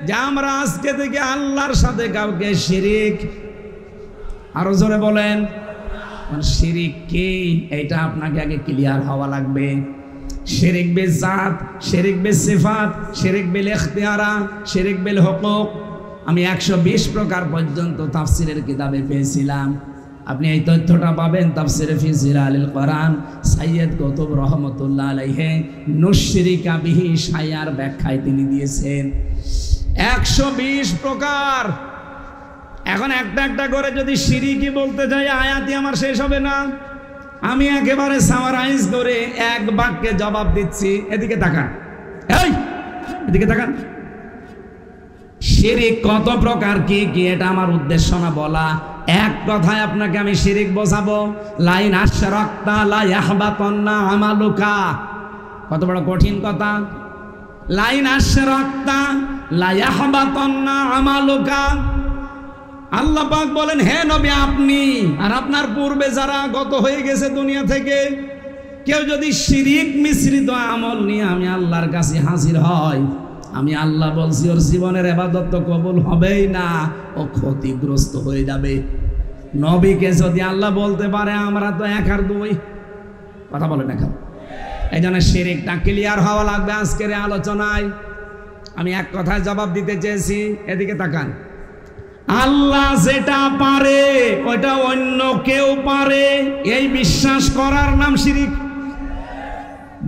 যে আমরা আজকে থেকে আল্লাহর সাথে কাউকে শিরিক, আরো জোরে বলেন, শিরিক কি এইটা আপনাকে আগে ক্লিয়ার হওয়া লাগবে। শিরিক বিল জাত, শিরিক বিল সিফাত, শিরিক বিল ইখতিয়ারা, শিরিক বিল হুকুক, আমি 120 প্রকার পর্যন্ত তাফসিরের কিতাবে পেয়েছিলাম। আপনি এই তথ্যটা পাবেন তাফসিরে ফি জিলালিল কোরআন, সাইয়্যিদ কুতুব রহমাতুল্লাহ আলাইহি নুশরিকা বিহি শাইআর ব্যাখ্যায় তিনি দিয়েছেন 120 প্রকার। এখন একটা একটা করে যদি শিরিকি বলতে যাই, আয়াতই আমার শেষ হবে না। আমি একেবারে সামারাইজ করে এক বাক্যে জবাব দিচ্ছি। এদিকে তাকান, এই এদিকে তাকান। শিরিক কত প্রকার, কি কি, এটা আমার উদ্দেশ্য না বলা। এক কথায় আপনাকে আমি শিরিক বোঝাবো, লাইন আশরাকতা লা ইয়াহবাতান্না আমালুকা। কত বড় কঠিন কথা। লাইন আশরাকতা লা ইয়াহবাতান্না আমালুকা। আল্লাহ পাক বলেন, হে নবী, আপনি আর আপনার পূর্বে যারা গত হয়ে গেছে দুনিয়া থেকে, কেউ যদি শিরিক মিশ্রিত আমল নিয়ে আমি আল্লাহর কাছে হাজির হয়, আমি আল্লাহ বলছি ওর জীবনের ইবাদত তো কবুল হবেই না, ও ক্ষতিগ্রস্ত হয়ে যাবে। নবীকে যদি আল্লাহ বলতে পারে, আমরা তো 1 আর 2। কথা বলেন এখন। এই জন্য শিরিকটা ক্লিয়ার হওয়া লাগবে আজকের আলোচনায়। আমি এক কথায় জবাব দিতে চেয়েছি, এদিকে তাকান। আল্লাহ যেটা পারে ওটা অন্য কেউ পারে, এই বিশ্বাস করার নাম শিরিক।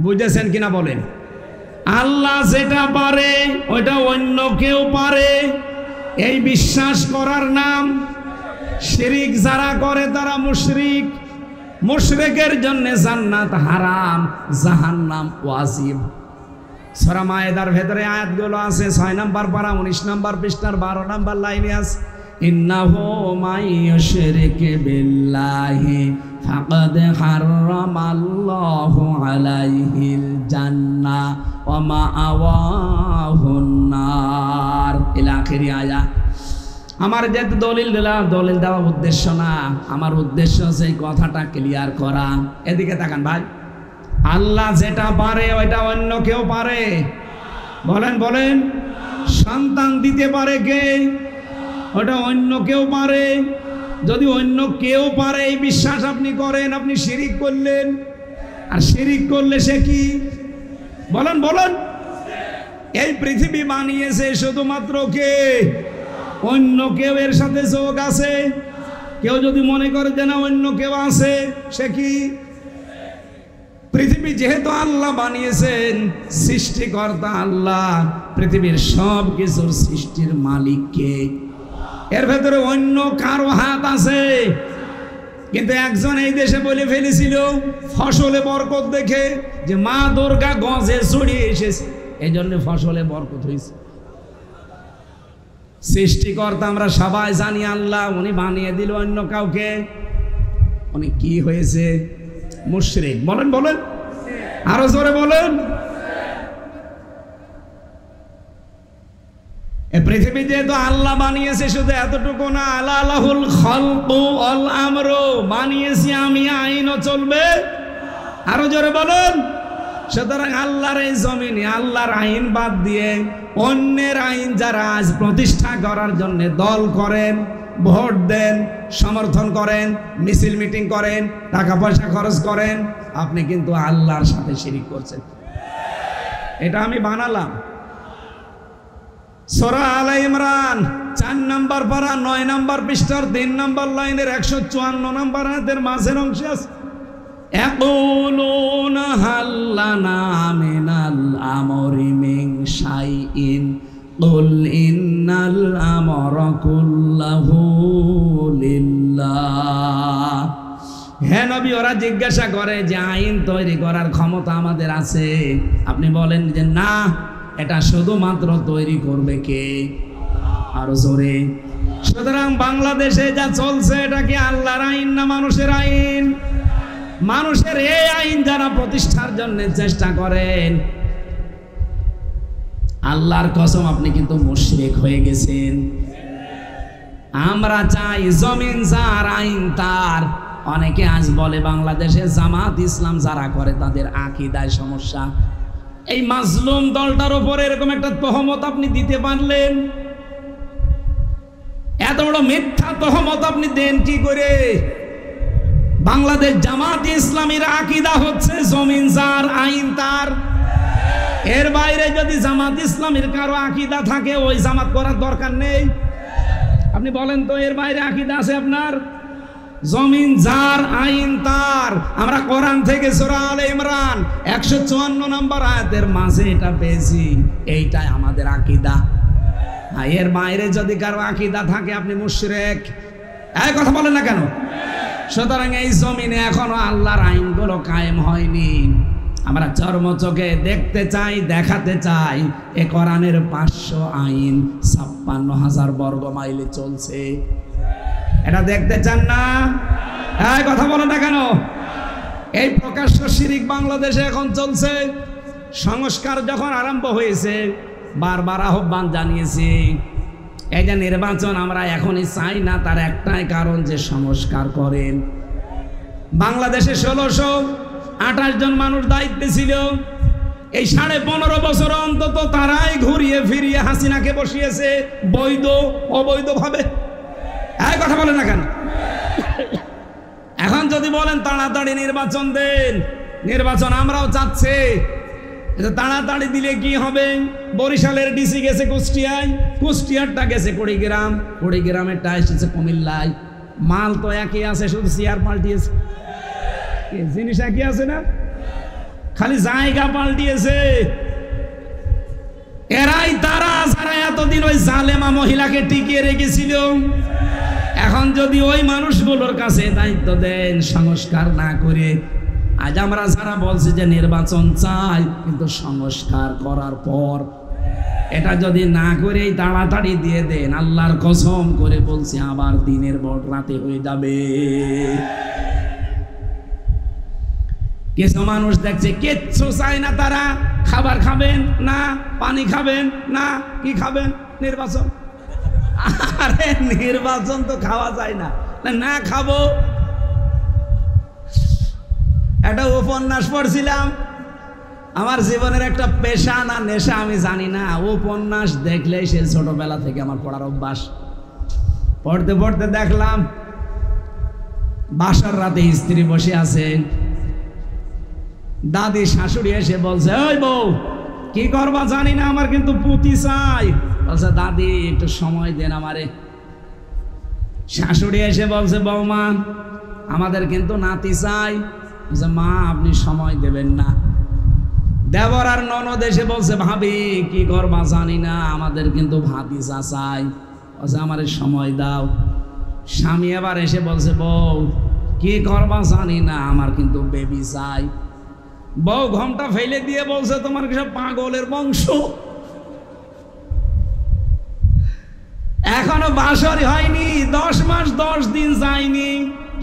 বুঝেছেন কিনা বলেন? আল্লাহ যেটা পারে ওটা অন্য কেউ পারে, এই বিশ্বাস করার নাম শিরিক। যারা করে তারা মুশরিক। মুশরিকের জন্য জান্নাত হারাম, জাহান্নাম ওয়াজিব। সূরা মায়েদার ভেতরে আয়াতগুলো আছে, 6 নম্বর পারা 19 নম্বর পৃষ্ঠার 12 নম্বর লাইনে আছে, ইন্নাহু মাইয়ুশরিক বিল্লাহি ফাকাদ হারামাল্লাহু আলাইহিল জান্নাহ ওয়া মাআওয়াহুন নার ইলা আখিরি আয়া। আমার যে দলিল দেওয়া উদ্দেশ্য না, আমার উদ্দেশ্য হচ্ছে এই কথাটা ক্লিয়ার করা। এদিকে তাকান ভাই। আল্লাহ যেটা পারে ওইটা অন্য কেউ পারে। বলেন বলেন। সন্তান দিতে পারে কে? ওটা অন্য কেউ পারে। যদি অন্য কেউ পারে এই বিশ্বাস আপনি করেন, আপনি শিরিক করলেন। আর শিরিক করলে সে কি? বলেন বলেন। এই পৃথিবী বানিয়েছে শুধুমাত্র কে? অন্য কেউ এর সাথে যোগ আছে? কেউ যদি মনে করে যে না অন্য কেউ আছে, সে কি? পৃথিবী যেহেতু আল্লাহ বানিয়েছেন, সৃষ্টিকর্তা আল্লাহ, পৃথিবীর সব কিছুর সৃষ্টির মালিক কে? এর ভেতরে অন্য কারো হাত আছে? কিন্তু একজন এই দেশে বলে ফেলেছিল ফসলে বরকত দেখে যে মা দুর্গা গজে ছড়িয়ে এসেছে, এই জন্য ফসলে বরকত হয়েছে। সৃষ্টিকর্তা আমরা সবাই জানি আল্লাহ, উনি বানিয়ে দিল অন্য কাউকে, উনি কি হয়েছে? মুশরিক। বলেন বলেন, আরো জোরে বলেন। এই পৃথিবী যেহেতু আল্লাহ বানিয়েছে, শুধু এতটুকু না, আলাহুল খালকু ওয়াল আমরু, বানিয়েছি আমি, আইনও চলবে। আরো জোরে বলেন। সুতরাং আল্লাহর এই জমিনে আল্লাহর আইন বাদ দিয়ে অন্যের আইন যারা আজ প্রতিষ্ঠা করার জন্য দল করেন, ভোট দেন, সমর্থন করেন, মিছিল মিটিং করেন, টাকা পয়সা খরচ করেন, আপনি কিন্তু আল্লাহর সাথে শিরিক করছেন। এটা আমি বানালাম। সূরা আলে ইমরান 4 নম্বর পারা 9 নম্বর পৃষ্ঠার 3 নম্বর লাইনের 154 নম্বর আয়াতের মাঝের অংশে আছে, ইয়াকুলুনা হাল্লানা মিনাল আমরি মিন শাইইন কুল ইন্নাল আমরা কুল্লাহু লিল্লাহ। হে নবী, ওরা জিজ্ঞাসা করে যে আইন তৈরি করার ক্ষমতা আমাদের আছে? আপনি বলেন যে না, এটা শুধুমাত্র তৈরি করবে কে? আরো জোরে। সুতরাং বাংলাদেশে যা চলছে, এটা কি আল্লাহর আইন না মানুষের আইন? মানুষের এই আইন যারা প্রতিষ্ঠার জন্য চেষ্টা করেন, আল্লাহর কসম আপনি কিন্তু মুশরিক হয়ে গেছেন। আমরা চাই জমিন যার, আইন তার। অনেকে আজ বলে বাংলাদেশে জামাত ইসলাম যারা করে তাদের আকীদায় সমস্যা। এই মাজলুম দলটার উপরে এরকম একটা তহমত আপনি দিতে পারলেন? এত বড় মিথ্যা তহমত আপনি দেন কি করে? বাংলাদেশ জামাত ইসলামীর আকীদা হচ্ছে জমিন যার, আইন তার। এর বাইরে যদি জামাত ইসলামীর কারো আকীদা থাকে, ওই জামাত করার দরকার নেই। আপনি বলেন তো, এর বাইরে আকীদা আছে আপনার? জমিন যার, আইন তার। আমরা কোরআন থেকে সূরা আলে ইমরান 154 নম্বর আয়াতের মাঝে এটা পেয়েছি, এইটাই আমাদের আকীদা। এর বাইরে যদি কারো আকীদা থাকে, আপনি মুশরিক। এই কথা বলেন না কেন? সুতরাং এই জমিনে এখনো আল্লাহর আইনগুলো কায়েম হয়নি। আমরা চর্মচোখে দেখতে চাই, দেখাতে চাই এ কোরআনের 500 আইন 56,000 বর্গ মাইলে চলছে। এটা দেখতে চান না? এই কথা বলেন না কেন? এই প্রকাশ্য শিরিক বাংলাদেশে এখন চলছে। সংস্কার যখন আরম্ভ হয়েছে, বারবার আহ্বান জানিয়েছি, এই যে নির্বাচন আমরা এখনই চাই না, তার একটাই কারণ যে সংস্কার করেন। বাংলাদেশে 1628 জন মানুষ দায়িত্বে ছিল। এই 15.5 বছর অন্তত তারাই ঘুরিয়ে ফিরিয়ে হাসিনাকে বসিয়েছে বৈধ অবৈধ ভাবে। এই কথা বলেন না কেন? এখন যদি বলেন তাড়াতাড়ি নির্বাচন দেন, নির্বাচন আমরাও চাচ্ছি, তাড়াতাড়ি দিলে কি হবে? বরিশালের ডিসি গেছে কুষ্টিয়ায়, কুষ্টিয়ারটা গেছে কুড়িগ্রাম, কুড়িগ্রামেরটা এসেছে কুমিল্লায়। মাল তো একই আছে, শুধু চেয়ার পাল্টিয়েছে। জিনিস একই আছে না, খালি জায়গা পাল্টিয়েছে। এরাই তারা যারা এতদিন ওই জালেমা মহিলাকে টিকিয়ে রেখেছিল। এখন যদি ওই মানুষগুলোর কাছে দায়িত্ব দেন সংস্কার না করে, আজ আমরা যারা বলছি যে নির্বাচন চাই, কিন্তু সংস্কার করার পর এটা যদি না করেই তাড়াতাড়ি দিয়ে দেন, আল্লাহর কসম করে বলছি আবার দিনের ভোট রাতে হয়ে যাবে। কিছু মানুষ দেখছে কিচ্ছু চায় না, তারা খাবার খাবেন না, পানি খাবেন না, কি খাবেন? নির্বাচন। আরে নির্বাচন তো খাওয়া যায় না, না খাবো। একটা উপন্যাস পড়ছিলাম, আমার জীবনের একটা পেশা না নেশা আমি জানি না, উপন্যাস দেখলেই সে ছোটবেলা থেকে আমার পড়ার অভ্যাস। পড়তে পড়তে দেখলাম বাসার রাতে স্ত্রী বসে আছে, দাদি শাশুড়ি এসে বলছে, ওই বউ কি করবা জানি না, আমার কিন্তু পুতি চাই। বলছে, দাদি একটু সময় দেন আমারে। শাশুড়ি এসে বলছে, বৌমা আমাদের কিন্তু নাতি চাই। বলছে, মা আপনি সময় দেবেন না। দেবর আর ননদ এসে বলছে, ভাবি কি করবা জানি না, আমাদের কিন্তু ভাতিজা চাই। বলছে, আমারে সময় দাও। স্বামী এবার এসে বলছে, বউ কি করবা জানি না, আমার কিন্তু বেবি চাই। বউ ঘোমটা ফেলে দিয়ে বলছে, তোমার কিসব পাগলের বংশ, এখনো বাসরই হয়নি, 10 মাস 10 দিন যায়নি,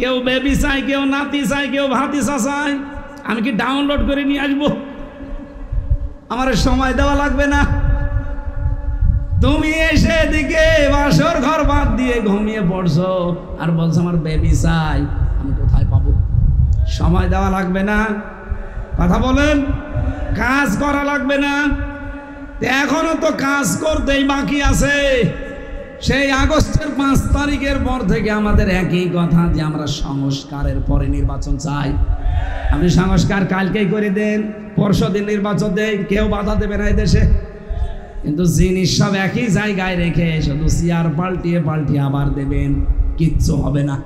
কেউ বেবি চাই, কেউ নাতি চাই, কেউ ভাতিজা চাই। আমি কি ডাউনলোড করে নিয়ে আসবো? আমার সময় দেওয়া লাগবে না? তুমি এসে এদিকে বাসর ঘর বাদ দিয়ে ঘুমিয়ে পড়ছো আর বলছো আমার বেবি চাই, আমি কোথায় পাবো? সময় দেওয়া লাগবে না? কথা বলেন, কাজ করা লাগবে না? এখনো তো কাজ করতেই বাকি আছে। সেই আগস্টের 5 তারিখের পর থেকে আমাদের একই কথা যে আমরা সংস্কারের পরে নির্বাচন চাই। আপনি সংস্কার কালকেই করে দেন, পরশুদিন নির্বাচন দেন, কেউ বাধা দেবে না এই দেশে। কিন্তু জিনিস সব একই জায়গায় রেখে শুধু চেয়ার পাল্টিয়ে পাল্টিয়ে আবার দেবেন, কিচ্ছু হবে না।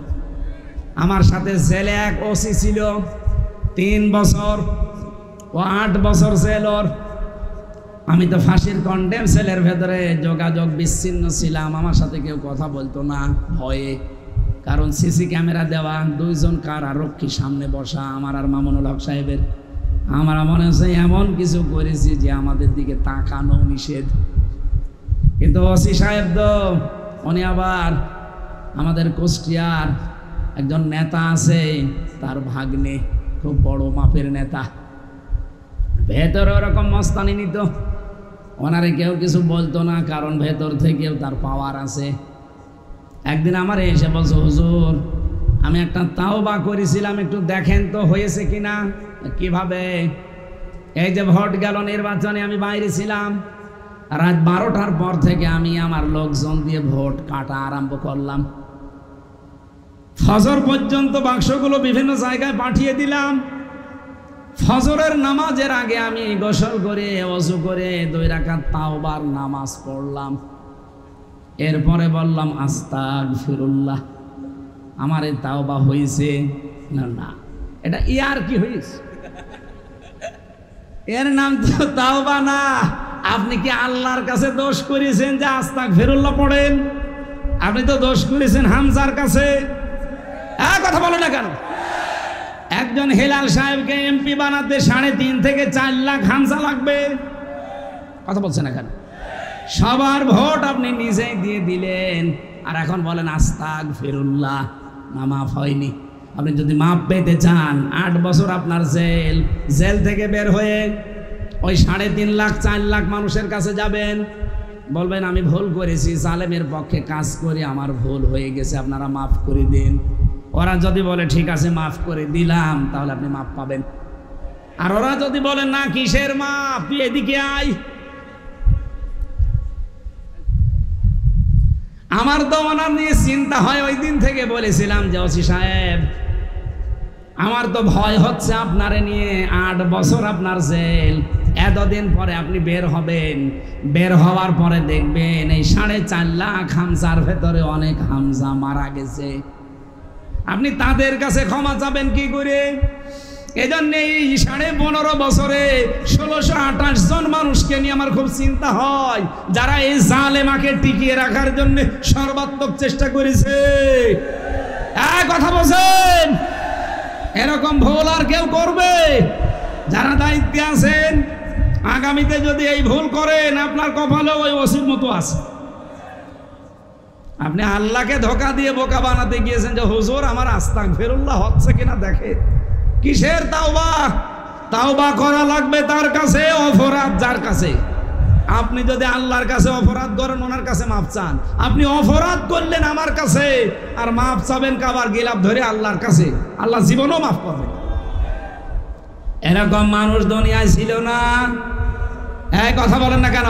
আমার সাথে জেলে এক ওসি ছিল 3 বছর, ও 8 বছর জেল ওর। আমি তো ফাঁসির কন্ডেম সেলের ভেতরে যোগাযোগ বিচ্ছিন্ন ছিলাম, আমার সাথে কেউ কথা বলতো না ভয়ে, কারণ সিসি ক্যামেরা দেওয়া, 2 জন কারারক্ষী সামনে বসা, আমার আর মামুনুল হক সাহেবের। আমার মনে হচ্ছে এমন কিছু করেছি যে আমাদের দিকে তাকানো নিষেধ। কিন্তু ওসি সাহেব তো উনি আবার আমাদের কুষ্টিয়ার একজন নেতা আছে, তার ভাগ্নে, খুব বড় মাপের নেতা, ভেতরে ওরকম মস্তানি নিত। ওনারে কেউ কিছু বলতো না, কারণ ভেতর থেকেও তার পাওয়ার আছে। একদিন আমার এসে বলছে, হুজুর আমি একটা তাওবা করেছিলাম, একটু দেখেন তো হয়েছে কিনা। কিভাবে? এই যে ভোট গেল নির্বাচনে, আমি বাইরে ছিলাম, রাত 12টার পর থেকে আমি আমার লোকজন দিয়ে ভোট কাটা আরম্ভ করলাম। ফজর পর্যন্ত বাক্সগুলো বিভিন্ন জায়গায় পাঠিয়ে দিলাম। ফজরের নামাজের আগে আমি গোসল করে ওযু করে 2 রাকাত তাওবার নামাজ পড়লাম। এরপরে বললাম আস্তাগফিরুল্লাহ, আমার এই তাওবা হয়েছে না? না, এটা ইয়ার কি হয়েছে? এর নাম তো তাওবা না। আপনি কি আল্লাহর কাছে দোষ করেছেন যে আস্তাগফিরুল্লাহ পড়েন? আপনি তো দোষ করেছেন হামজার কাছে। কথা বলো না কেন? একজন হেলাল সাহেবকে এমপি বানাতে 3.5 থেকে 4 লাখ হামজা লাগবে। কথা বলছেন না কেন? সবার ভোট আপনি নিজেই দিয়ে দিলেন, আর এখন বলেন আস্তাগফিরুল্লাহ, না মাফ হয়নি। আপনি যদি মাপ পেতে চান 8 বছর আপনার জেল থেকে বের হয়ে ওই 3.5 লাখ 4 লাখ মানুষের কাছে যাবেন, বলবেন আমি ভুল করেছি, জালেমের পক্ষে কাজ করে আমার ভুল হয়ে গেছে, আপনারা মাফ করে দিন। ওরা যদি বলে ঠিক আছে মাফ করে দিলাম, তাহলে আপনি মাফ পাবেন। আর ওরা যদি বলে না কিসের মাফ, তুই এদিকে আয়। আমার তো ওনার নিয়ে চিন্তা হয়, ওই দিন থেকে বলেছিলাম যে ওসি সাহেব আমার তো ভয় হচ্ছে আপনারে নিয়ে, 8 বছর আপনার জেল, এতদিন পরে আপনি বের হবেন, বের হওয়ার পরে দেখবেন এই 4.5 লাখ হামজার ভেতরে অনেক হামজা মারা গেছে, আপনি তাদের কাছে ক্ষমা চাবেন কি করে? এজন্য এই 15.5 বছরে 1628 জন মানুষকে নিয়ে আমার খুব চিন্তা হয়, যারা এই জালেমাকে টিকিয়ে রাখার জন্য সর্বাত্মক চেষ্টা করেছে। কথা বলছেন, এরকম ভুল আর কেউ করবে? যারা দায়িত্বে আছেন, আগামীতে যদি এই ভুল করেন, আপনার কপালে ওই ওসির মতো আছে। আপনি আল্লাহকে ধোঁকা দিয়ে বোকা বানাতে গিয়েছেন যে হুজুর আমার আস্তাগফিরুল্লাহ হচ্ছে কিনা দেখে। কিসের তাওবা? তাওবা করা লাগবে তার কাছে, অপরাধ যার কাছে। আপনি যদি আল্লাহর কাছে অপরাধ করেন, ওনার কাছে মাপ চান। আপনি অপরাধ করলেন আমার কাছে, আর মাপ চাবেন কাবার গিলাপ ধরে আল্লাহর কাছে, আল্লাহ জীবনও মাফ করবেন। এরকম মানুষ দুনিয়ায় ছিল না। কথা বলেন না কেন?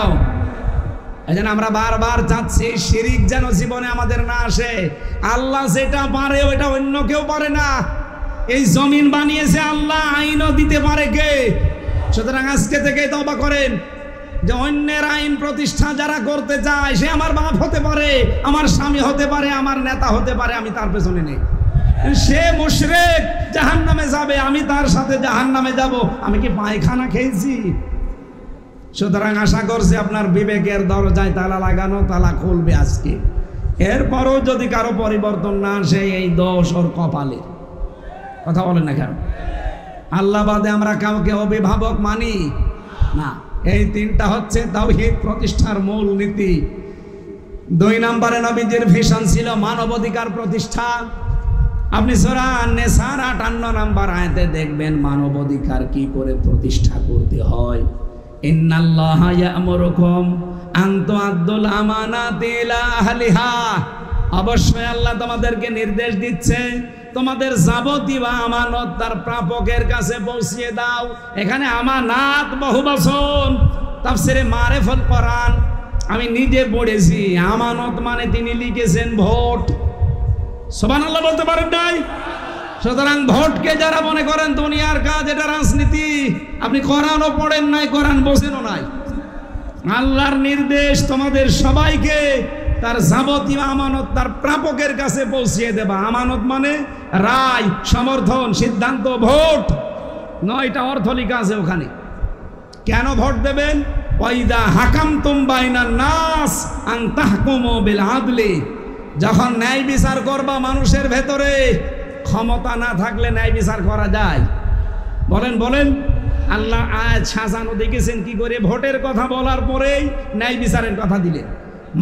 এই জন্য আমরা বারবার চাচ্ছি শিরিক যেন জীবনে আমাদের না আসে। আল্লাহ যেটা পারে ওইটা অন্য কেউ পারে না। এই জমিন বানিয়েছে আল্লাহ, আইনও দিতে পারে কে? সুতরাং আজকে থেকেই তওবা করেন যে অন্যের আইন প্রতিষ্ঠা যারা করতে চায়, সে আমার বাপ হতে পারে, আমার স্বামী হতে পারে, আমার নেতা হতে পারে, আমি তার পেছনে নেই। সে মুশরিক, জাহান্নামে যাবে, আমি তার সাথে জাহান্নামে যাব। আমি কি পায়খানা খেয়েছি? সুতরাং আশা করছি আপনার বিবেকের দরজায় তালা লাগানো, তালা খুলবে আজকে। এরপরও যদি কারো পরিবর্তন না আসে, এই দোষ ওর কপালে। কথা বলেন না কেন? আল্লাহ বাদে আমরা কাউকে অভিভাবক মানি না। এই তিনটা হচ্ছে তাওহীদ প্রতিষ্ঠার মূল নীতি। 2 নম্বরে নবীজির ভিশন ছিল মানবাধিকার প্রতিষ্ঠা। আপনি সূরা আন-নিসার 58 নম্বর আয়াতে দেখবেন মানবাধিকার কি করে প্রতিষ্ঠা করতে হয়। ইন্নাল্লাহা ইয়া'মুরুকুম আন তু'আদ্দুল আমানাতি ইলা আহলিহা। অবশ্যই আল্লাহ তোমাদেরকে নির্দেশ দিচ্ছে তোমাদের যাবতীয় আমানত তার প্রাপকের কাছে পৌঁছিয়ে দাও। এখানে আমানাত বহু বচন, তাফসিরে মারিফাতুল কোরআন আমি নিজে পড়েছি। আমানত মানে তিনি লিখেছেন ভোট। সুবহানাল্লাহ বলতে পারেন নাই? সুতরাং ভোটকে যারা মনে করেন দুনিয়ার কাজ, এটা রাজনীতি, আপনি কোরআনও পড়েন নাই, কোরআন বোঝেনও নাই। আল্লাহর নির্দেশ তোমাদের সবাইকে তার যাবতীয় আমানত তার প্রাপকের কাছে পৌঁছিয়ে দেবা। আমানত মানে রায়, সমর্থন, সিদ্ধান্ত, ভোট। 9টা অর্থ লেখা আছে ওখানে। কেন ভোট দেবেন? ওয়াইদা হাকামতুম বাইনান নাস আন তাহকুমু বিল আদলি। যখন ন্যায় বিচার করবা মানুষের ভেতরে, ক্ষমতা না থাকলে ন্যায় বিচার করা যায়? বলেন বলেন। আল্লাহ আয়াত সাজানো দেখেছেন কি করে? ভোটের কথা বলার পরেই ন্যায় বিচারের কথা দিলেন।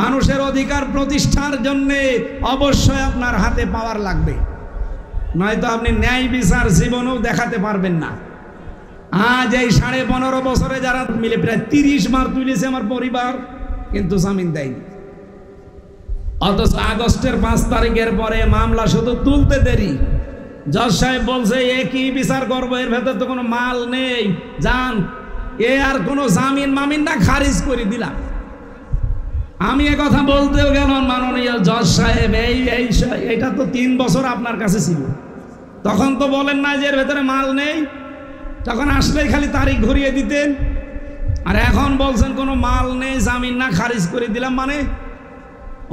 মানুষের অধিকার প্রতিষ্ঠার জন্যে অবশ্যই আপনার হাতে পাওয়ার লাগবে, নয়তো আপনি ন্যায় বিচার জীবনেও দেখাতে পারবেন না। আজ এই 15.5 বছরে যারা মিলে প্রায় 30 বার তুলেছে আমার পরিবার, কিন্তু জামিন দেয়নি। অথচ আগস্টের 5 তারিখের পরে মামলা শুধু তুলতে দেরি। জজ সাহেব বলছে এ কি বিচার করবো, এর ভেতর তো কোনো মাল নেই, যান। এ আর কোনো জামিন মামিন না, খারিজ করে দিলাম। আমি এ কথা বলতেও গেলাম, মাননীয় জজ সাহেব এইটা তো 3 বছর আপনার কাছে ছিল, তখন তো বলেন না যে এর ভেতরে মাল নেই, তখন আসলেই খালি তারিখ ঘুরিয়ে দিতেন। আর এখন বলছেন কোনো মাল নেই, জামিন না, খারিজ করে দিলাম। মানে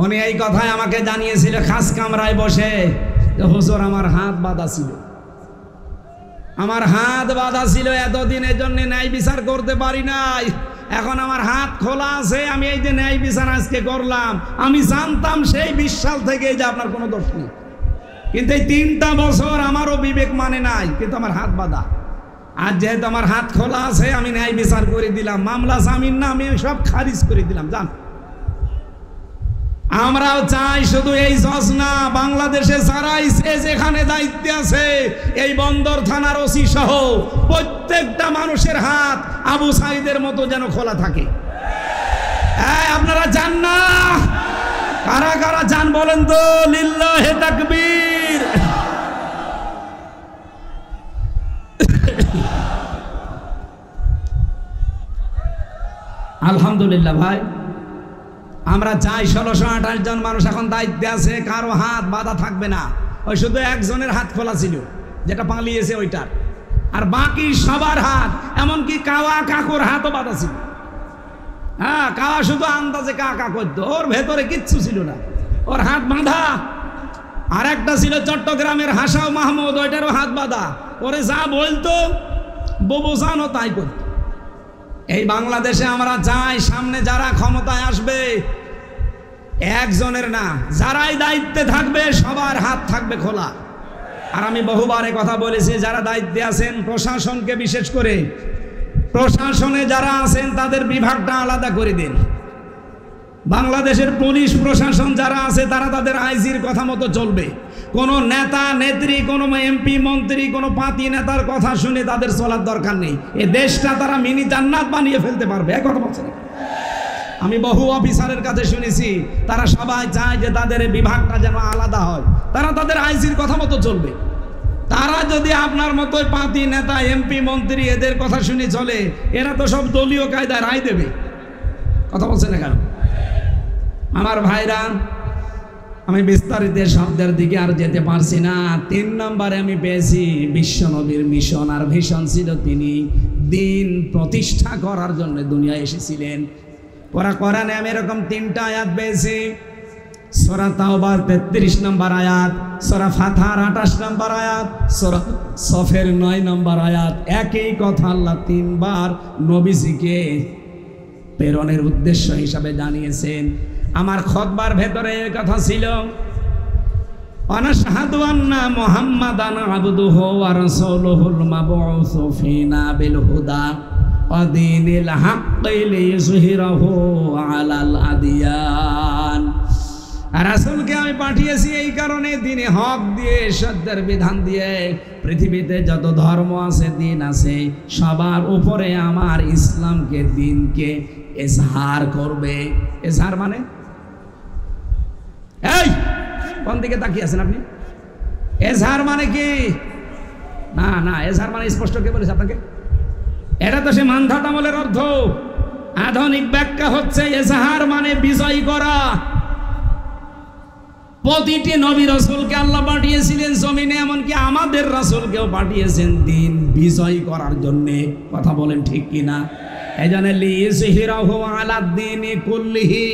উনি এই কথাই আমাকে জানিয়েছিল খাস কামরায় বসে, হুজুর আমার হাত বাঁধা ছিল, আমার হাত বাঁধা ছিল এতদিনের জন্য ন্যায় বিচার করতে পারি নাই, এখন আমার হাত খোলা আছে, আমি এই যে ন্যায় বিচার আজকে করলাম। আমি জানতাম সেই 20 সাল থেকে যে আপনার কোনো দোষ নেই, কিন্তু এই 3টা বছর আমারও বিবেক মানে নাই, কিন্তু আমার হাত বাঁধা। আর যেহেতু আমার হাত খোলা আছে, আমি ন্যায় বিচার করে দিলাম, মামলা জামিন না আমি সব খারিজ করে দিলাম। জান, আমরাও চাই শুধু এই জজ না, বাংলাদেশে যারাই যেখানে দায়িত্বে আছে, এই বন্দর থানার ওসি সহ প্রত্যেকটা মানুষের হাত আবু সাইদের মতো যেন খোলা থাকে। আপনারা চান না? কারা কারা চান বলেন তো? লিল্লাহে তাকবীর। আলহামদুলিল্লাহ ভাই, আমরা চাই 1628 জন মানুষ এখন দায়িত্বে আছে, কারো হাত বাঁধা থাকবে না। ওই শুধু একজনের হাত খোলা ছিল, যেটা পালিয়েছে ওইটার, আর বাকি সবার হাত, এমনকি কাওয়া কাকুর হাতও বাঁধা ছিল। হ্যাঁ, কাওয়া শুধু আন্দাজে কাকা করতো, ওর ভেতরে কিচ্ছু ছিল না, ওর হাত বাঁধা। আর একটা ছিল চট্টগ্রামের হাসাও মাহমুদ, ওইটারও হাত বাঁধা, ওরে যা বলতো বোঝানো তাই করত। এই বাংলাদেশে আমরা চাই সামনে যারা ক্ষমতায় আসবে, একজনের না, যারাই দায়িত্বে থাকবে সবার হাত থাকবে খোলা। আর আমি বহুবার কথা বলেছি, যারা দায়িত্বে আছেন প্রশাসনকে, বিশেষ করে প্রশাসনে যারা আছেন তাদের বিভাগটা আলাদা করে দিন। বাংলাদেশের পুলিশ প্রশাসন যারা আছে তারা তাদের আইজির কথা মতো চলবে। কোনো নেতা নেত্রী, কোনো এমপি মন্ত্রী, কোনো পাতি নেতার কথা শুনে তাদের চলার দরকার নেই। এ দেশটা তারা মিনি জান্নাত বানিয়ে ফেলতে পারবে, এক কথা বলছেন। আমি বহু অফিসারের কাছে শুনেছি, তারা সবাই চায় যে তাদের বিভাগটা যেন আলাদা হয়, তারা তাদের আইজির কথা মতো চলবে। তারা যদি আপনার মতোই পাতি নেতা, এমপি মন্ত্রী এদের কথা শুনে চলে, এরা তো সব দলীয় কায়দায় রায় দেবে। কথা বলছেন না কেন? আমার ভাইরা, আমি বিস্তারিত শব্দের দিকে আর যেতে পারছি না। 3 নম্বরে আমি পেয়েছি বিশ্বনবীর মিশন আর ভিশন ছিল তিনি দিন প্রতিষ্ঠা করার জন্য দুনিয়ায় এসেছিলেন। কোরআনে আমি এরকম 3টা আয়াত পেয়েছি। সূরা তাওবার 33 নম্বর আয়াত, সূরা ফাতহার 28 নম্বর আয়াত, সূরা সফের 9 নম্বর আয়াত। একই কথা আল্লাহ 3 বার নবীজিকে প্রেরণের উদ্দেশ্য হিসাবে জানিয়েছেন। আমার খুতবার ভেতরে এই কথা ছিল, আনাশহাদু আন্না মুহাম্মাদান আবদুহু ওয়া রাসূলুহুল মাবউসু ফিনা বিল হুদা ওয়া দীনিল হাক্কি লিইয়ুযহিরাহু আলাল আদিয়ান। রাসূলকে আমি পাঠিয়েছি এই কারণে দ্বীনে হক দিয়ে, সত্যের বিধান দিয়ে পৃথিবীতে যত ধর্ম আছে, দিন আছে, সবার উপরে আমার ইসলামকে, দিনকে ইজহার করবে। ইজহার মানে এই কোন দিকে তাকিয়ে আছেন আপনি? এজহার মানে কি? না না, এজহার মানে স্পষ্ট কে বলেছে আপনাকে? এটা তো সে মানধাত আমলের অর্থ। আধুনিক ব্যাখ্যা হচ্ছে এজহার মানে বিজয় করা। প্রতিটি নবী রাসূলকে আল্লাহ পাঠিয়েছিলেন জমিনে, এমনকি আমাদের রাসূলকেও পাঠিয়েছেন দিন বিজয় করার জন্য। কথা বলেন ঠিক কিনা? এজন্য লিইয়ুযহিরাহু আলাদ দীনি কুল্লিহি,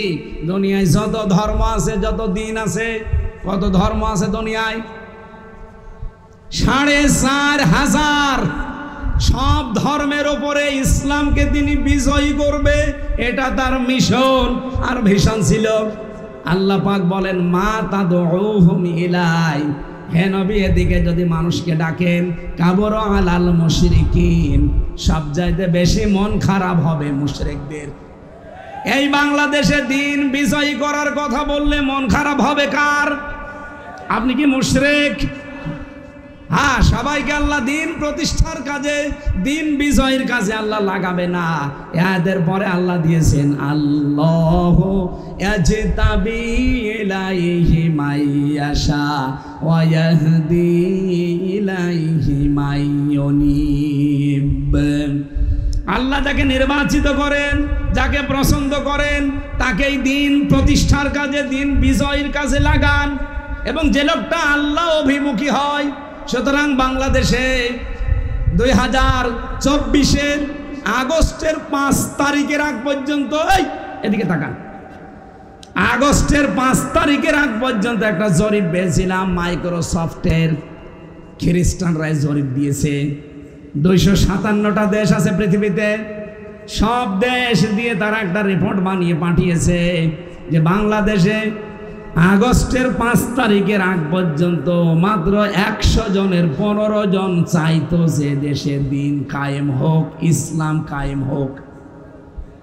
দুনিয়ায় যত ধর্ম আছে, যত দিন আছে, কত ধর্ম আছে দুনিয়ায়? 4500। সব ধর্মের উপরে ইসলামকে তিনি বিজয়ী করবে, এটা তার মিশন আর ভিশন ছিল। আল্লাহ পাক বলেন, মা তাদউহুম ইলাই, হে নবী এদিকে যদি মানুষকে ডাকেন, কাবর আলাল মুশরিকিন, সবচাইতে বেশি মন খারাপ হবে মুশরিকদের। এই বাংলাদেশে দিন বিজয়ী করার কথা বললে মন খারাপ হবে কার? আপনি কি মুশরিক? হ্যাঁ, সবাইকে আল্লাহ দিন প্রতিষ্ঠার কাজে, দিন বিজয়ের কাজে আল্লাহ লাগাবে না। এদের পরে আল্লাহ দিয়েছেন, আল্লাহু ইয়াজতাবি ইলাইহি মাইয়াশা ওয়া ইয়াহদি ইলাইহি মাইয়ুনিব। আল্লাহ যাকে নির্বাচিত করেন, যাকে পছন্দ করেন, তাকেই দিন প্রতিষ্ঠার কাজে, দিন বিজয়ের কাজে লাগান, এবং যে লোকটা আল্লাহ অভিমুখী হয়। সুতরাং বাংলাদেশে 2024-এর আগস্টের 5 তারিখের আগ পর্যন্ত, এদিকে তাকান, আগস্টের 5 তারিখের আগ পর্যন্ত একটা জরিপ পেয়েছিলাম মাইক্রোসফটের। খ্রিস্টানরা জরিপ দিয়েছে। 257টা দেশ আছে পৃথিবীতে, সব দেশ দিয়ে তারা একটা রিপোর্ট বানিয়ে পাঠিয়েছে যে বাংলাদেশে আগস্টের 5 তারিখের আগ পর্যন্ত মাত্র 100 জনের 15 জন চাইতো যে দেশে দিন কায়েম হোক, ইসলাম কায়েম হোক।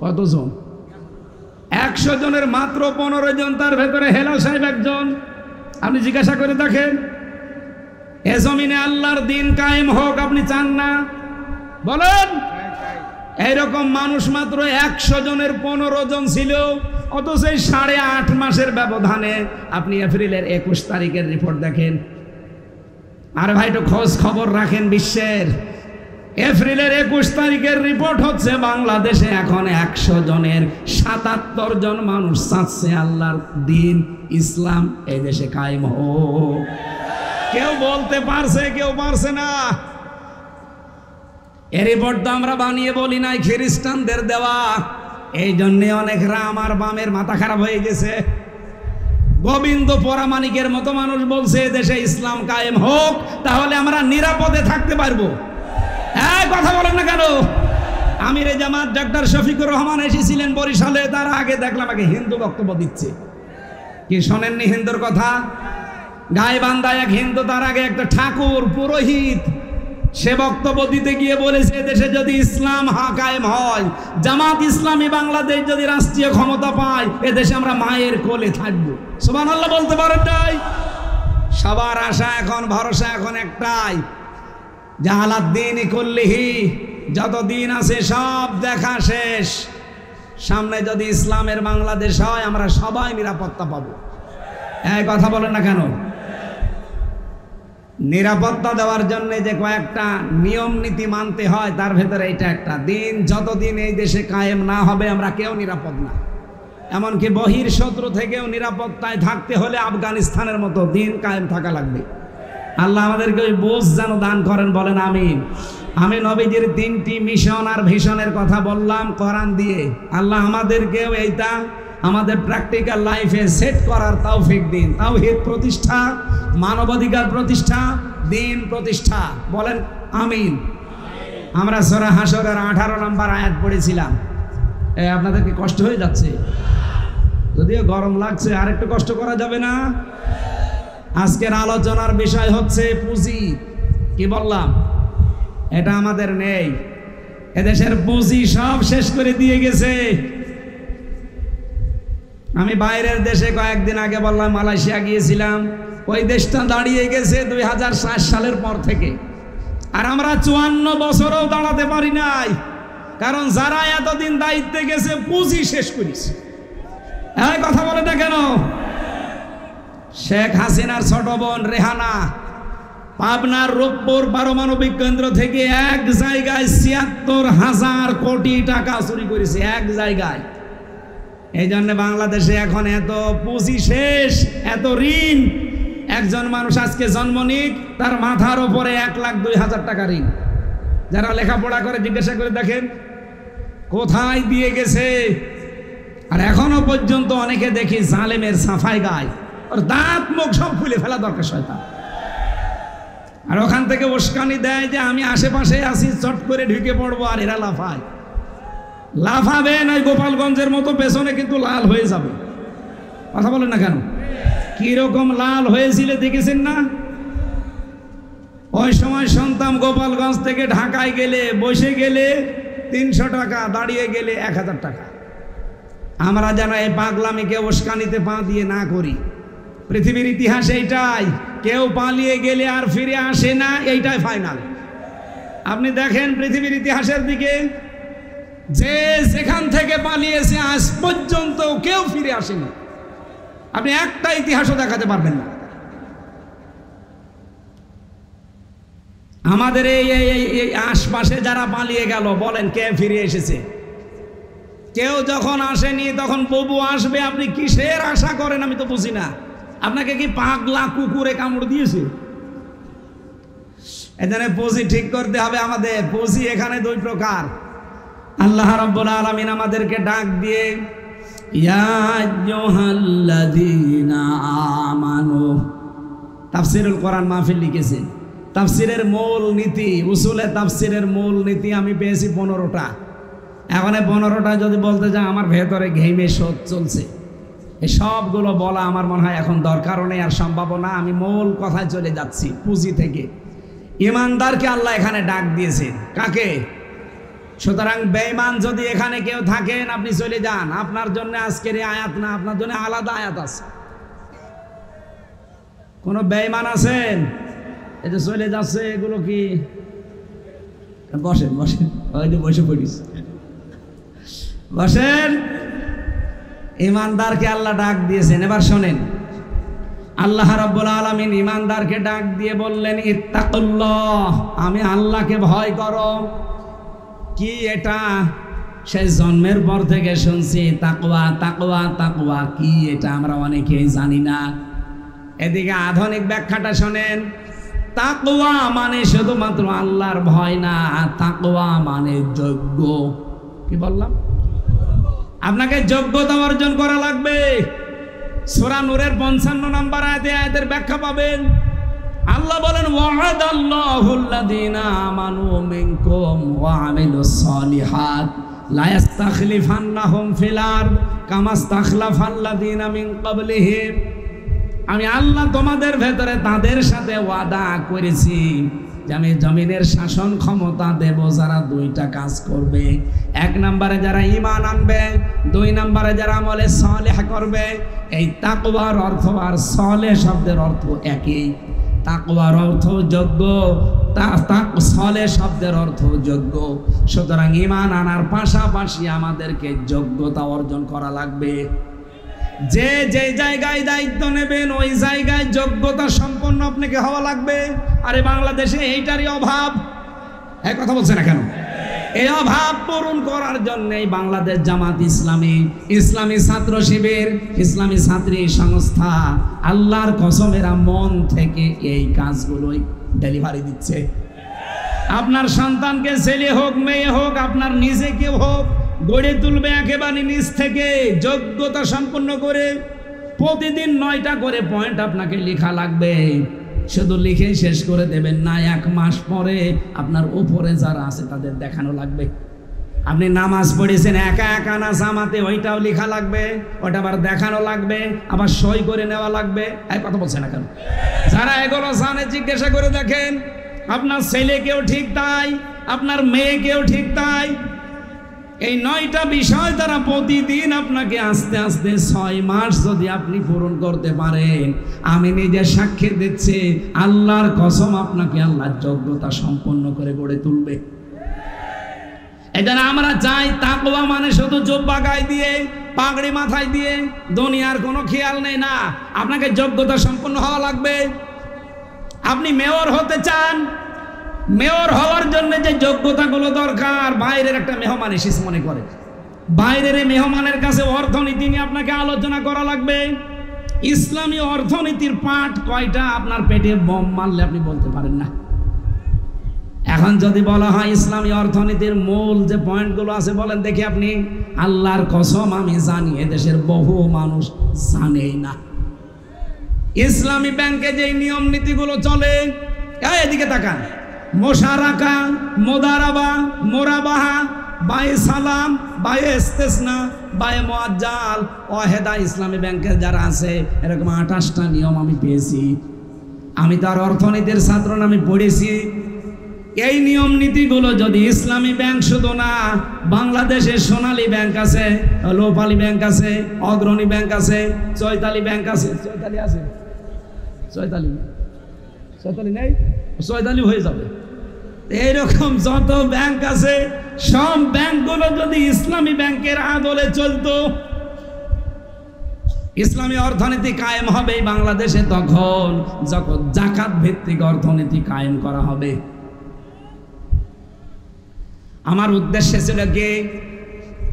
কতজন? 100 জনের মাত্র 15 জন। তার ভেতরে হেলাল সাহেব একজন। আপনি জিজ্ঞাসা করে দেখেন, এ জমিনে আল্লাহর দিন কায়েম হোক আপনি চান না? বলেন। এইরকম মানুষ মাত্র 100 জনের 15 জন ছিল। অথচ এই 8.5 মাসের ব্যবধানে আপনি এপ্রিলের 21 তারিখের রিপোর্ট দেখেন। আর ভাই একটু খোঁজ খবর রাখেন বিশ্বের। এপ্রিলের 21 তারিখের রিপোর্ট হচ্ছে বাংলাদেশে এখন 100 জনের 77 জন মানুষ চাচ্ছে আল্লাহর দিন, ইসলাম এই দেশে কায়েম হোক। কেউ বলতে পারছে, কেউ পারছে না। এই রিপোর্ট তো আমরা বানিয়ে বলি নাই, খ্রিস্টানদের দেওয়া। এই জন্যে অনেকরা আমার বামের মাথা খারাপ হয়ে গেছে। গোবিন্দ পরামানিকের মতো মানুষ বলছে দেশে ইসলাম কায়েম হোক, তাহলে আমরা নিরাপদে থাকতে পারবো। কথা বলেন না কেন? আমিরে জামাত ডক্টর শফিকুর রহমান এসেছিলেন বরিশালে, তার আগে দেখলাম আগে হিন্দু বক্তব্য দিচ্ছে। কি শোনেননি হিন্দুর কথা? গাইবান্ধায় এক হিন্দু, তার আগে একটা ঠাকুর পুরোহিত, সে বক্তব্য দিতে গিয়ে বলেছে দেশে যদি ইসলাম কায়েম হয়, জামাত ইসলামী বাংলাদেশ যদি রাষ্ট্রীয় ক্ষমতা পায়, এদেশে আমরা মায়ের কোলে থাকবো। সুবহানাল্লাহ বলতে পারেন নাই? সবার আশা এখন, ভরসা এখন একটাই, জালাদ্দিন কুল্লিহি, যত দিন আছে সব দেখা শেষ। সামনে যদি ইসলামের বাংলাদেশ হয়, আমরা সবাই নিরাপত্তা পাবো। এই কথা বলেন না কেন? নিরাপত্তা দেওয়ার জন্য যে কয়েকটা নিয়ম নীতি মানতে হয়, তার ভেতরে এটা একটা। দিন যতদিন এই দেশে কায়েম না হবে, আমরা কেউ নিরাপদ না। এমনকি বহির শত্রু থেকেও নিরাপত্তায় থাকতে হলে আফগানিস্তানের মতো দিন কায়েম থাকা লাগবে। আল্লাহ আমাদেরকে ওই বোঝ যেন দান করেন, বলেন আমিন। আমি নবীজির 3টি মিশন আর ভিশনের কথা বললাম কোরআন দিয়ে। আল্লাহ আমাদেরকেও এইটা আমাদের প্র্যাকটিক্যাল লাইফে সেট করার তৌফিক দিন। তাওহীদ প্রতিষ্ঠা, মানবাধিকার প্রতিষ্ঠা, দিন প্রতিষ্ঠা, বলেন আমিন। আমরা সূরা হাশরের 18 নম্বর আয়াত পড়েছিলাম। আপনাদেরকে কষ্ট হয়ে যাচ্ছে, যদিও গরম লাগছে, আর একটু কষ্ট করা যাবে না? আজকের আলোচনার বিষয় হচ্ছে পুঁজি। কি বললাম? এটা আমাদের নেই। এদেশের পুঁজি সব শেষ করে দিয়ে গেছে। আমি বাইরের দেশে কয়েকদিন আগে বললাম মালয়েশিয়া গিয়েছিলাম, ওই দেশটা দাঁড়িয়ে গেছে 2007 সালের পর থেকে, আর আমরা 54 বছরও দাঁড়াতে পারি নাই। কারণ যারা এতদিন দায়িত্বে গেছে পুঁজি শেষ করেছে। এই কথা বলে না কেন? শেখ হাসিনার ছোট বোন রেহানা পাবনার রূপপুর পারমাণবিক কেন্দ্র থেকে এক জায়গায় ৭৬,০০০ কোটি টাকা চুরি করেছে, এক জায়গায়। এই জন্য বাংলাদেশে এখন এত পুঁজি শেষ, এত ঋণ। একজন মানুষ আজকে জন্ম নিক, তার মাথার উপরে ১,০২,০০০ টাকা ঋণ। যারা লেখাপড়া করে জিজ্ঞাসা করে দেখেন কোথায় দিয়ে গেছে। আর এখনো পর্যন্ত অনেকে দেখি জালেমের সাফাই গায়, ওর দাঁত মুখ সব খুলে ফেলা দরকার শয়তান। আর ওখান থেকে উস্কানি দেয় যে আমি আশেপাশে আছি, চট করে ঢুকে পড়বো, আর এরা লাফায়। লাফাবে না গোপালগঞ্জের মতো, পেছনে কিন্তু লাল হয়ে যাবে। কথা বলেন না কেন? কিরকম লাল হয়েছিল দেখেছেন না? ওই সময় শুনতাম গোপালগঞ্জ থেকে ঢাকায় গেলে, বসে গেলে 300 টাকা, দাঁড়িয়ে গেলে 1000 টাকা। আমরা যেন এই পাগলামিকে উস্কানিতে পা দিয়ে না করি। পৃথিবীর ইতিহাস এইটাই, কেউ পালিয়ে গেলে আর ফিরে আসে না, এইটাই ফাইনাল। আপনি দেখেন পৃথিবীর ইতিহাসের দিকে, যে যেখান থেকে পালিয়েছে আজ পর্যন্ত কেউ ফিরে আসেনি। আপনি একটা ইতিহাসও দেখাতে পারবেন না। আমাদের এই আশপাশে যারা পালিয়ে গেল, বলেন কে ফিরে এসেছে? কেউ যখন আসেনি তখন ববু আসবে, আপনি কিসের আশা করেন আমি তো বুঝি না। আপনাকে কি পাগলা কুকুরে কামড় দিয়েছে? এখানে পুঁজি ঠিক করতে হবে আমাদের। পুঁজি এখানে 2 প্রকার। আল্লাহ রাব্বুল আলামিন আমাদেরকে ডাক দিয়ে ইয়া আইয়ুহাল্লাযীনা আমানু, তাফসীরুল কোরআন মাহফিল লিখেছে। তাফসীরের মূল নীতি, উসুলে তাফসীরের মূল নীতি আমি পেয়েছি 15টা। এখন 15টা যদি বলতে যাই আমার ভেতরে ঘেমে শোধ চলছে। এই সবগুলো বলা আমার মনে হয় এখন দরকারও নেই, আর সম্ভাবনা। আমি মূল কথায় চলে যাচ্ছি। পুঁজি থেকে ইমানদারকে আল্লাহ এখানে ডাক দিয়েছে। কাকে? সুতরাং বেঈমান যদি এখানে কেউ থাকেন, আপনি চলে যান। আপনার জন্য আজকের এই আয়াত না, আপনার জন্য আলাদা আয়াত আছে। কোন বেঈমান আছেন? এই যে চলে যাচ্ছে, এগুলো কি? বসেন বসেন, ওই যে বসে পড়িস, বসেন। ইমানদারকে আল্লাহ ডাক দিয়েছেন। এবার শোনেন, আল্লাহ রাব্বুল আলামিন ইমানদারকে ডাক দিয়ে বললেন ইত্তাকুল্লাহ, আমি আল্লাহকে ভয় করো। কি এটা? সেই জন্মের পর থেকে শুনছি তাকওয়া তাকওয়া তাকওয়া। কি এটা আমরা অনেকেই জানি না। এদিকে আধুনিক ব্যাখ্যাটা শোনেন। তাকওয়া মানে শুধুমাত্র আল্লাহর ভয় না, তাকওয়া মানে যোগ্য। কি বললাম? আপনাকে যোগ্যতা অর্জন করা লাগবে। সূরা নূরের 55 নম্বর আয়াতে আয়াতের ব্যাখ্যা পাবেন। আল্লাহ বলেন ওয়া'দাল্লাহুল্লাযীনা আমানু মিনকুম ওয়া আমিলুস সালিহাত লা ইস্তাখলিফান্নাহুম ফিল আরদ কামা ইস্তাখলাফাল্লাযীনা মিন ক্বাবলিহিম। আমি আল্লাহ তোমাদের ভেতরে তাদের সাথে ওয়াদা করেছি যে আমি জমিনের শাসন ক্ষমতা দেব যারা 2টা কাজ করবে। 1 নম্বরে যারা ঈমান আনবে, 2 নম্বরে যারা আমলে সালেহ করবে। এই তাকওয়ার অর্থ আর সালেহ শব্দের অর্থ একই। তাকওয়ার অর্থ যোগ্য, সালেহ শব্দের অর্থ যোগ্য। সুতরাং ঈমান আনার পাশাপাশি আমাদেরকে যোগ্যতা অর্জন করা লাগবে। যে যে জায়গায় দায়িত্ব নেবেন ওই জায়গায় যোগ্যতা সম্পন্ন আপনাকে হওয়া লাগবে। আরে বাংলাদেশে এইটারই অভাব। এই কথা বলছে না কেন? এই অভাব পূরণ করার জন্য বাংলাদেশ জামাত ইসলামী, ইসলামী ছাত্র শিবির, ইসলামী ছাত্রী সংস্থা আল্লাহর কসমেরা মন থেকে এই কাজগুলোই ডেলিভারি দিচ্ছে। আপনার সন্তানকে ছেলে হোক মেয়ে হোক, আপনার নিজেকে হোক, গড়ে তুলবে একেবারে নিজ থেকে যোগ্যতা সম্পন্ন করে। প্রতিদিন 9টা করে পয়েন্ট আপনাকে লেখা লাগবে। শুধু লিখে শেষ করে দেবেন না, 1 মাস পরে আপনার উপরে যারা আছে তাদের দেখানো লাগবে। আপনি নামাজ পড়েছেন একা একা না জামাতে, ওইটাও লেখা লাগবে, ওটা আবার দেখানো লাগবে, আবার সই করে নেওয়া লাগবে। এই কথা বলছে না কেন? যারা এগুলো জানে জিজ্ঞাসা করে দেখেন। আপনার ছেলেকেও ঠিক তাই, আপনার মেয়েকেও ঠিক তাই। এই 9টা বিষয় তারা প্রতিদিন আপনাকে আস্তে আস্তে 6 মাস যদি আপনি পূরণ করতে পারেন, আমি নিজে সাক্ষী দিচ্ছি, আল্লাহর কসম আপনাকে আল্লাহর যোগ্যতা সম্পন্ন করে গড়ে তুলবে। এজন্য আমরা চাই তাকওয়া মানে শুধু জুব্বা গায়ে দিয়ে, পাগড়ি মাথায় দিয়ে দুনিয়ার কোনো খেয়াল নেই না, আপনাকে যোগ্যতা সম্পন্ন হওয়া লাগবে। আপনি মেয়র হতে চান, মেয়র হওয়ার জন্য যে যোগ্যতাগুলো দরকার, বাইরের একটা মেহমান এসেছে মনে করে, বাইরের মেহমানের কাছে অর্থনীতি নিয়ে আপনাকে আলোচনা করা লাগবে। ইসলামী অর্থনীতির পাঠ কয়টা আপনার পেটে বম মারলে আপনি বলতে পারেন না। এখন যদি বলা হয় ইসলামী অর্থনীতির মূল যে পয়েন্টগুলো আছে বলেন দেখি আপনি, আল্লাহর কসম আমি জানি এদেশের বহু মানুষ জানেই না। ইসলামী ব্যাংকে যে নিয়ম নীতিগুলো চলে, এদিকে তাকান, মোশারাকা, মোদারাবা, মোরাবাহা, বায়ে সালাম, বায়ে ইস্তেসনা, বায়ে মুআজ্জাল, ওয়াহেদা, ইসলামী ব্যাংকের যারা আছে এরকম 28টা নিয়ম আমি পেয়েছি। আমি তার অর্থনীতির ছাত্র না, আমি পড়েছি। এই নিয়ম নীতিগুলো যদি ইসলামী ব্যাংক শুধু না, বাংলাদেশে সোনালী ব্যাংক আছে, লোপালী ব্যাংক আছে, অগ্রণী ব্যাংক আছে, চৈতালি ব্যাংক আছে, চৈতালি আছে, চৈতালি নেই, চৈতালি হয়ে যাবে। এইরকম যত ব্যাংক আছে সব ব্যাংকগুলো যদি ইসলামী ব্যাংকের আদলে চলতো, ইসলামী অর্থনীতি কায়েম হবে বাংলাদেশে তখন যখন যাকাত ভিত্তিক অর্থনীতি কায়েম করা হবে। আমার উদ্দেশ্য ছিল কি,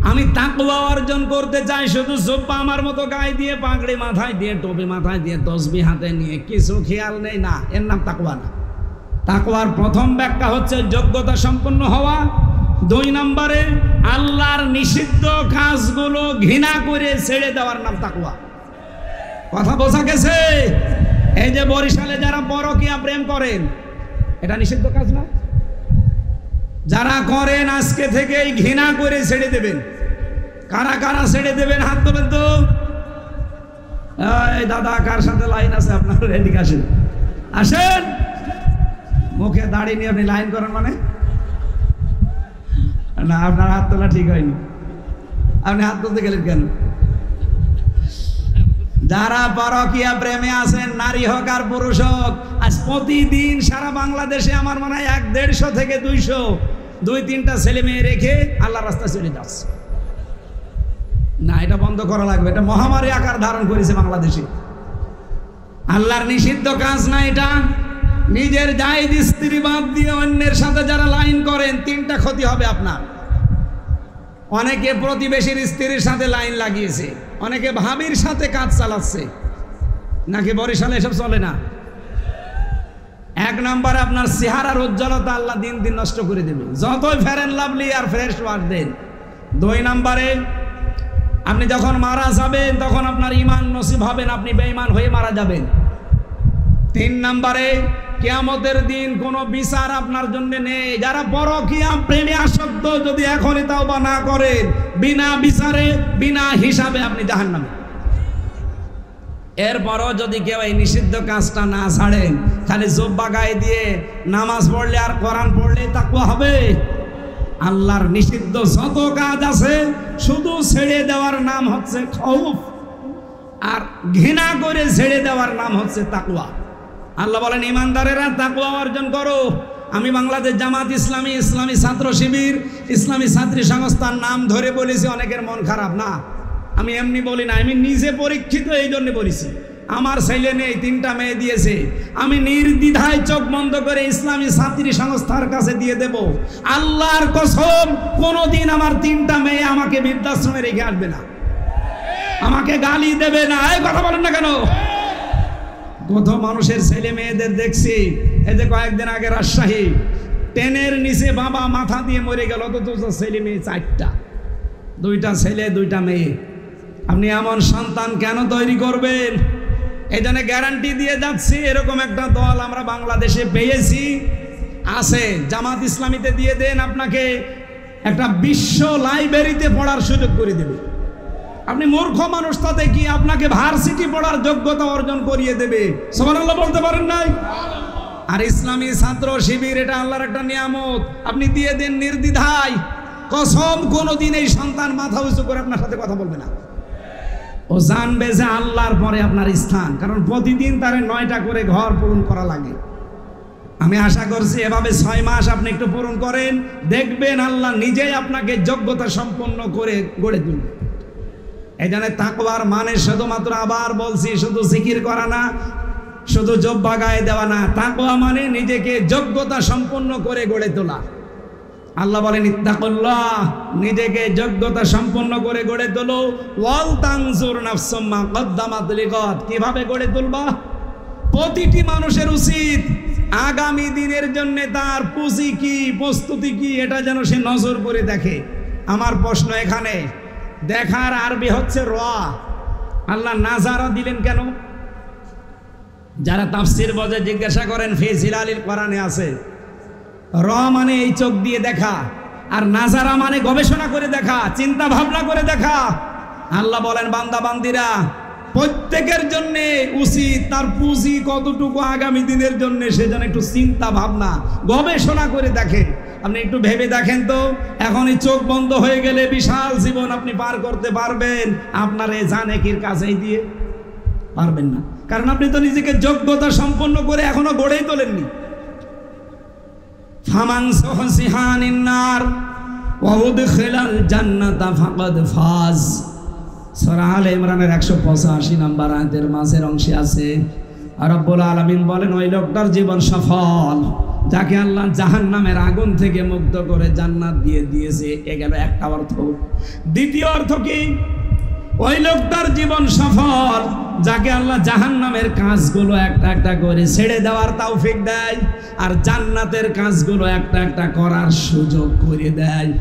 আমি তাকওয়া অর্জন করতে চাই। শুধু জুব্বা আমার মতো গায়ে দিয়ে, পাগড়ি মাথায় দিয়ে, টুপি মাথায় দিয়ে, তসবিহ হাতে নিয়ে কিছু খেয়াল নেই না, এর নাম তাকওয়া না। তাকওয়ার প্রথম ব্যাখ্যা হচ্ছে যোগ্যতা সম্পন্ন হওয়া। 2 নম্বরে আল্লাহর নিষিদ্ধ কাজগুলো ঘৃণা করে ছেড়ে দেওয়ার নাম তাকওয়া। কথা বোঝা গেছে? এই যে বরিশালে যারা পরকীয়া প্রেম করেন, এটা নিষিদ্ধ কাজ না? যারা করেন আজকে থেকেই ঘৃণা করে ছেড়ে দেবেন। কারা কারা ছেড়ে দেবেন হাত তোলেন তো। এই দাদা, কার সাথে লাইন আছে আপনার? এদিকে আসেন, আসেন। মুখে দাড়ি নিয়ে আপনি লাইন করেন মানে না? আপনার হাত তোলা ঠিক হয়নি, আপনি হাত তুলতে গেলেন কেন? যারা পরকীয়া প্রেমে আছেন, নারী হোক আর পুরুষ হোক, আজ প্রতিদিন সারা বাংলাদেশে আমার মনে হয় 150 থেকে 200 2-3টা ছেলে মেয়ে রেখে আল্লাহর রাস্তায় চলে যাচ্ছে। না, এটা বন্ধ করা লাগবে। এটা মহামারী আকার ধারণ করেছে বাংলাদেশে। আল্লাহর নিষিদ্ধ কাজ না এটা। নিজের জায়েজ স্ত্রী বাদ দিয়ে অন্যের সাথে যারা লাইন করেন, 3টা ক্ষতি হবে আপনার। অনেকে প্রতিবেশীর স্ত্রীর সাথে লাইন লাগিয়েছে, অনেকে ভাবির সাথে কাজ চালাচ্ছে। নাকি বরিশালে এসব চলে না? 1 নম্বরে আপনার চেহারার উজ্জ্বলতা আল্লাহ দিন দিন নষ্ট করে দেবে, যতই ফেয়ার অ্যান্ড লাভলি আর ফ্রেশ ওয়াশ দেন। 2 নম্বরে আপনি যখন মারা যাবেন তখন আপনার ঈমান নসিব হবে না, আপনি বেঈমান হয়ে মারা যাবেন। 3 নম্বরে কিয়ামতের দিন কোনো বিচার আপনার জন্য নেই। যারা পরকীয়া প্রেমে আসক্ত যদি এখনই তাওবা না করেন, বিনা বিচারে বিনা হিসাবে আপনি জাহান্নামে। এরপরও যদি কেউ এই নিষিদ্ধ কাজটা না ছাড়েন, খালি জুব্বা গায়ে দিয়ে নামাজ পড়লে আর কোরআন পড়লে তাকওয়া হবে? আল্লাহর নিষিদ্ধ যত কাজ আছে শুধু ছেড়ে দেওয়ার নাম হচ্ছে খৌফ, আর ঘৃণা করে ছেড়ে দেওয়ার নাম হচ্ছে তাকওয়া। আল্লাহ বলেন, ইমানদারেরা তাকওয়া অর্জন করো। আমি বাংলাদেশ জামাত ইসলামী, ইসলামী ছাত্র শিবির, ইসলামী ছাত্রী সংস্থার নাম ধরে বলেছি, অনেকের মন খারাপ না, আমি এমনি বলি না, আমি নিজে পরীক্ষিত, এই জন্য বলেছি। আমার ছেলে নেই, 3টা মেয়ে দিয়েছে, আমি নির্দ্বিধায় চোখ বন্ধ করে ইসলামী ছাত্রী সংস্থার কাছে দিয়ে দেব। আল্লাহর কসম, কোনোদিন আমার 3টা মেয়ে আমাকে বৃদ্ধাশ্রমে রেখে আসবে না, আমাকে গালি দেবে না। এই কথা বলেন না কেন? কত মানুষের ছেলে মেয়েদের দেখছি, এই যে কয়েকদিন আগে রাজশাহী, ট্রেনের নিচে বাবা মাথা দিয়ে মরে গেল, অথচ ছেলে মেয়ে 4টা, 2টা ছেলে 2টা মেয়ে। আপনি এমন সন্তান কেন তৈরি করবেন? এই জন্য গ্যারান্টি দিয়ে যাচ্ছি, এরকম একটা দল আমরা বাংলাদেশে পেয়েছি, আছে। জামাত ইসলামীতে দিয়ে দেন, আপনাকে একটা বিশ্ব লাইব্রেরিতে পড়ার সুযোগ করে দেবে। আপনি মূর্খ মানুষ, তাতে কি আপনাকে ভার্সিটি পড়ার যোগ্যতা অর্জন করিয়ে দেবে। সুবহানাল্লাহ বলতে পারেন নাই? আর ইসলামী ছাত্র শিবির, এটা আল্লাহর একটা নিয়ামত, আপনি দিয়ে দেন নির্দ্বিধায়। কসম, কোনোদিন এই সন্তান মাথা উঁচু করে আপনার সাথে কথা বলবে না। ও জানবে যে আল্লাহর পরে আপনার স্থান, কারণ প্রতিদিন তারে 9টা করে ঘর পূরণ করা লাগে। আমি আশা করছি এভাবে 6 মাস আপনি একটু পূরণ করেন, দেখবেন আল্লাহ নিজেই আপনাকে যোগ্যতা সম্পন্ন করে গড়ে তুলবে। এই জন্য তাকওয়ার মানে শুধুমাত্র, আবার বলছি, শুধু জিকির করা না, শুধু জব্বা গায়ে দেওয়া না। তাকওয়া মানে নিজেকে যোগ্যতা সম্পন্ন করে গড়ে তোলা। আল্লাহ বলেন ইত্তাকুল্লাহ, নিজেকে যোগ্যতা সম্পন্ন করে গড়ে তোলো। ওয়াল তানজুর নাফসুম মা কদ্দামাত লিগাদ, কিভাবে গড়ে তুলবা? প্রতিটি মানুষের উচিত আগামী দিনের জন্য তার পুঁজি কি, প্রস্তুতি কি, এটা যেন সে নজর করে দেখে। আমার প্রশ্ন এখানে, দেখার আরবি হচ্ছে র। আল্লাহ নাজারা দিলেন কেন? যারা তাফসীর বোঝে জিজ্ঞাসা করেন, ফি জিলালিল কোরআনে আছে। র মানে এই চোখ দিয়ে দেখা, আর নাজারা মানে গবেষণা করে দেখা, চিন্তা ভাবনা করে দেখা। আল্লাহ বলেন, বান্দা বান্দিরা, প্রত্যেকের জন্য উচিত তার পুঁজি কতটুকু আগামী দিনের জন্য, সেজন্য একটু চিন্তা ভাবনা গবেষণা করে দেখে। আপনি একটু ভেবে দেখেন তো, এখন এই চোখ বন্ধ হয়ে গেলে বিশাল জীবন আপনি পার করতে পারবেন আপনার এই জানেকির কাছেই দিয়ে? পারবেন না, কারণ আপনি তো নিজেকে যোগ্যতা সম্পন্ন করে এখনো গড়েই তোলেননি। ফামান সুহসিহা আনিন নার ওয়া উদখিলাল জান্নাতা ফাকাদ ফাজ। সূরা আলে ইমরানের 185 নম্বর আয়াতের মাঝের অংশে আছে, রব্বুল আলামিন বলেন, ওই লোকটার জীবন সফল যাকে আল্লাহ জাহান্নামের আগুন থেকে মুক্ত করে জান্নাত দিয়ে দিয়েছে। এ গেল একটা অর্থ। দ্বিতীয় অর্থ কি? ওই লোকটার জীবন সফল যাকে আল্লাহ জাহান্নামের কাজগুলো একটা একটা করে ছেড়ে দেওয়ার তৌফিক দেয়, আর জান্নাতের কাজগুলো একটা একটা করার সুযোগ করে দেয়।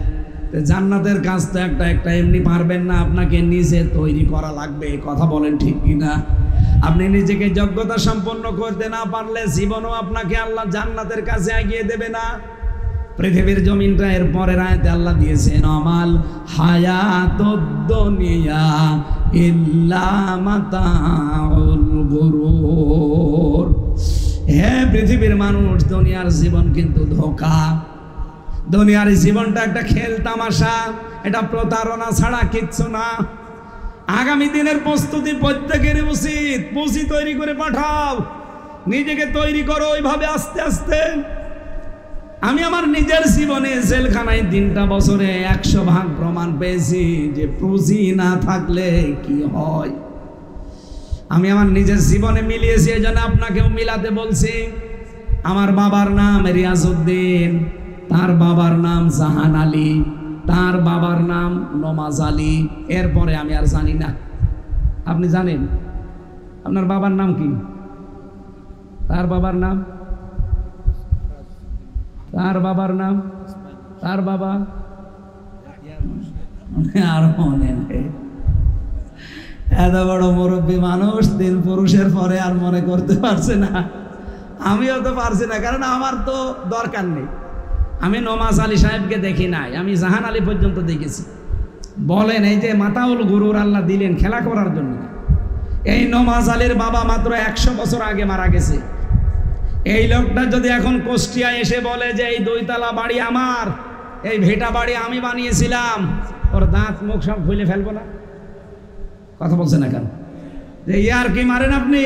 জান্নাতের কাজ তো একটা একটা এমনি পারবেন না, আপনাকে নিজে তৈরি করা লাগবে। কথা বলেন ঠিক কিনা? আপনি নিজেকে যোগ্যতা সম্পন্ন করতে না পারলে জীবনও আপনাকে আল্লাহ জান্নাতের কাছে এগিয়ে দেবে না। পৃথিবীর জমিনটা এর পরের আয়াতে আল্লাহ দিয়েছেন, আমাল হায়াতুদ দুনিয়া ইল্লা মাতাউল গুরুর। হে পৃথিবীর মানুষ, দুনিয়ার জীবন কিন্তু ধোঁকা। দুনিয়ার জীবনটা একটা খেল তামাশা, এটা প্রতারণা ছাড়া কিচ্ছু না। আগামী দিনের প্রস্তুতি প্রত্যেকেরই উচিত। পুঁজি তৈরি করে পাঠাও, নিজেকে তৈরি করো ওইভাবে আস্তে আস্তে। আমি আমার নিজের জীবনে জেলখানায় 3টা বছরে 100% প্রমাণ পেয়েছি যে পুঁজি না থাকলে কি হয়। আমি আমার নিজের জীবনে মিলিয়েছি, এই জন্য আপনাকেও মিলাতে বলছি। আমার বাবার নাম রিয়াজউদ্দিন, তার বাবার নাম জাহান আলী, তার বাবার নাম নমাজ আলী। এরপরে আমি আর জানি না। আপনি জানেন আপনার বাবার নাম কি? তার বাবার নাম, তার বাবার নাম, তার বাবা আর মনে নেই। এত বড় মুরব্বী মানুষ 3 পুরুষের পরে আর মনে করতে পারছে না। আমিও তো পারছি না, কারণ আমার তো দরকার নেই। আমি নমাজ আলী সাহেবকে দেখি নাই, আমি জাহান আলী পর্যন্ত দেখেছি। বলেন, এই যে মাতাউল গুরুর আল্লাহ দিলেন খেলা করার জন্য। এই নমাজ আলীর বাবা মাত্র 100 বছর আগে মারা গেছে। এই লোকটা যদি এখন কুষ্টিয়ায় এসে বলে যে এই 2 তলা বাড়ি আমার, এই ভিটা বাড়ি আমি বানিয়েছিলাম, ওর দাঁত মুখ সব খুলে ফেলবো না? কথা বলছে না কেন? যে ইয়ার কি মারেন আপনি?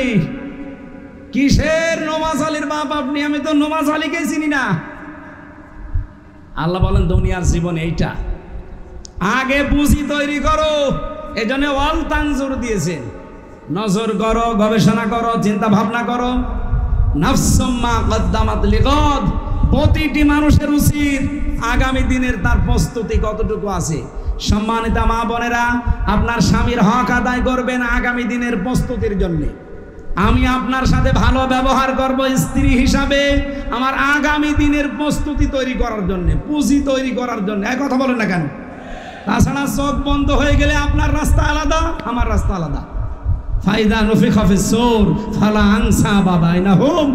কিসের নমাজ আলীর বাপ আপনি? আমি তো নমাজ আলীকেই চিনি না। আল্লাহ বলেন, দুনিয়ার জীবন এইটা, আগে পুঁজি তৈরি করো। এই জন্য ওয়াল তানজুর দিয়েছেন। নজর করো, গবেষণা করো, চিন্তা ভাবনা করো। নাফসুম্মা কদ্দামাত লিগাদ, প্রতিটি মানুষের উচিত আগামী দিনের তার প্রস্তুতি কতটুকু আছে। সম্মানিত মা বোনেরা, আপনার স্বামীর হক আদায় করবেন আগামী দিনের প্রস্তুতির জন্য। আমি আপনার সাথে ভালো ব্যবহার করব স্ত্রী হিসাবে আমার আগামী দিনের প্রস্তুতি তৈরি করার জন্য, পুঁজি তৈরি করার জন্য। এক কথা বলেন না কেন? তাছাড়া চোখ বন্ধ হয়ে গেলে আপনার রাস্তা আলাদা, আমার রাস্তা আলাদা। ফাইদা নফিখা ফিস-সূর ফালা আনসাবা বাইনাহুম,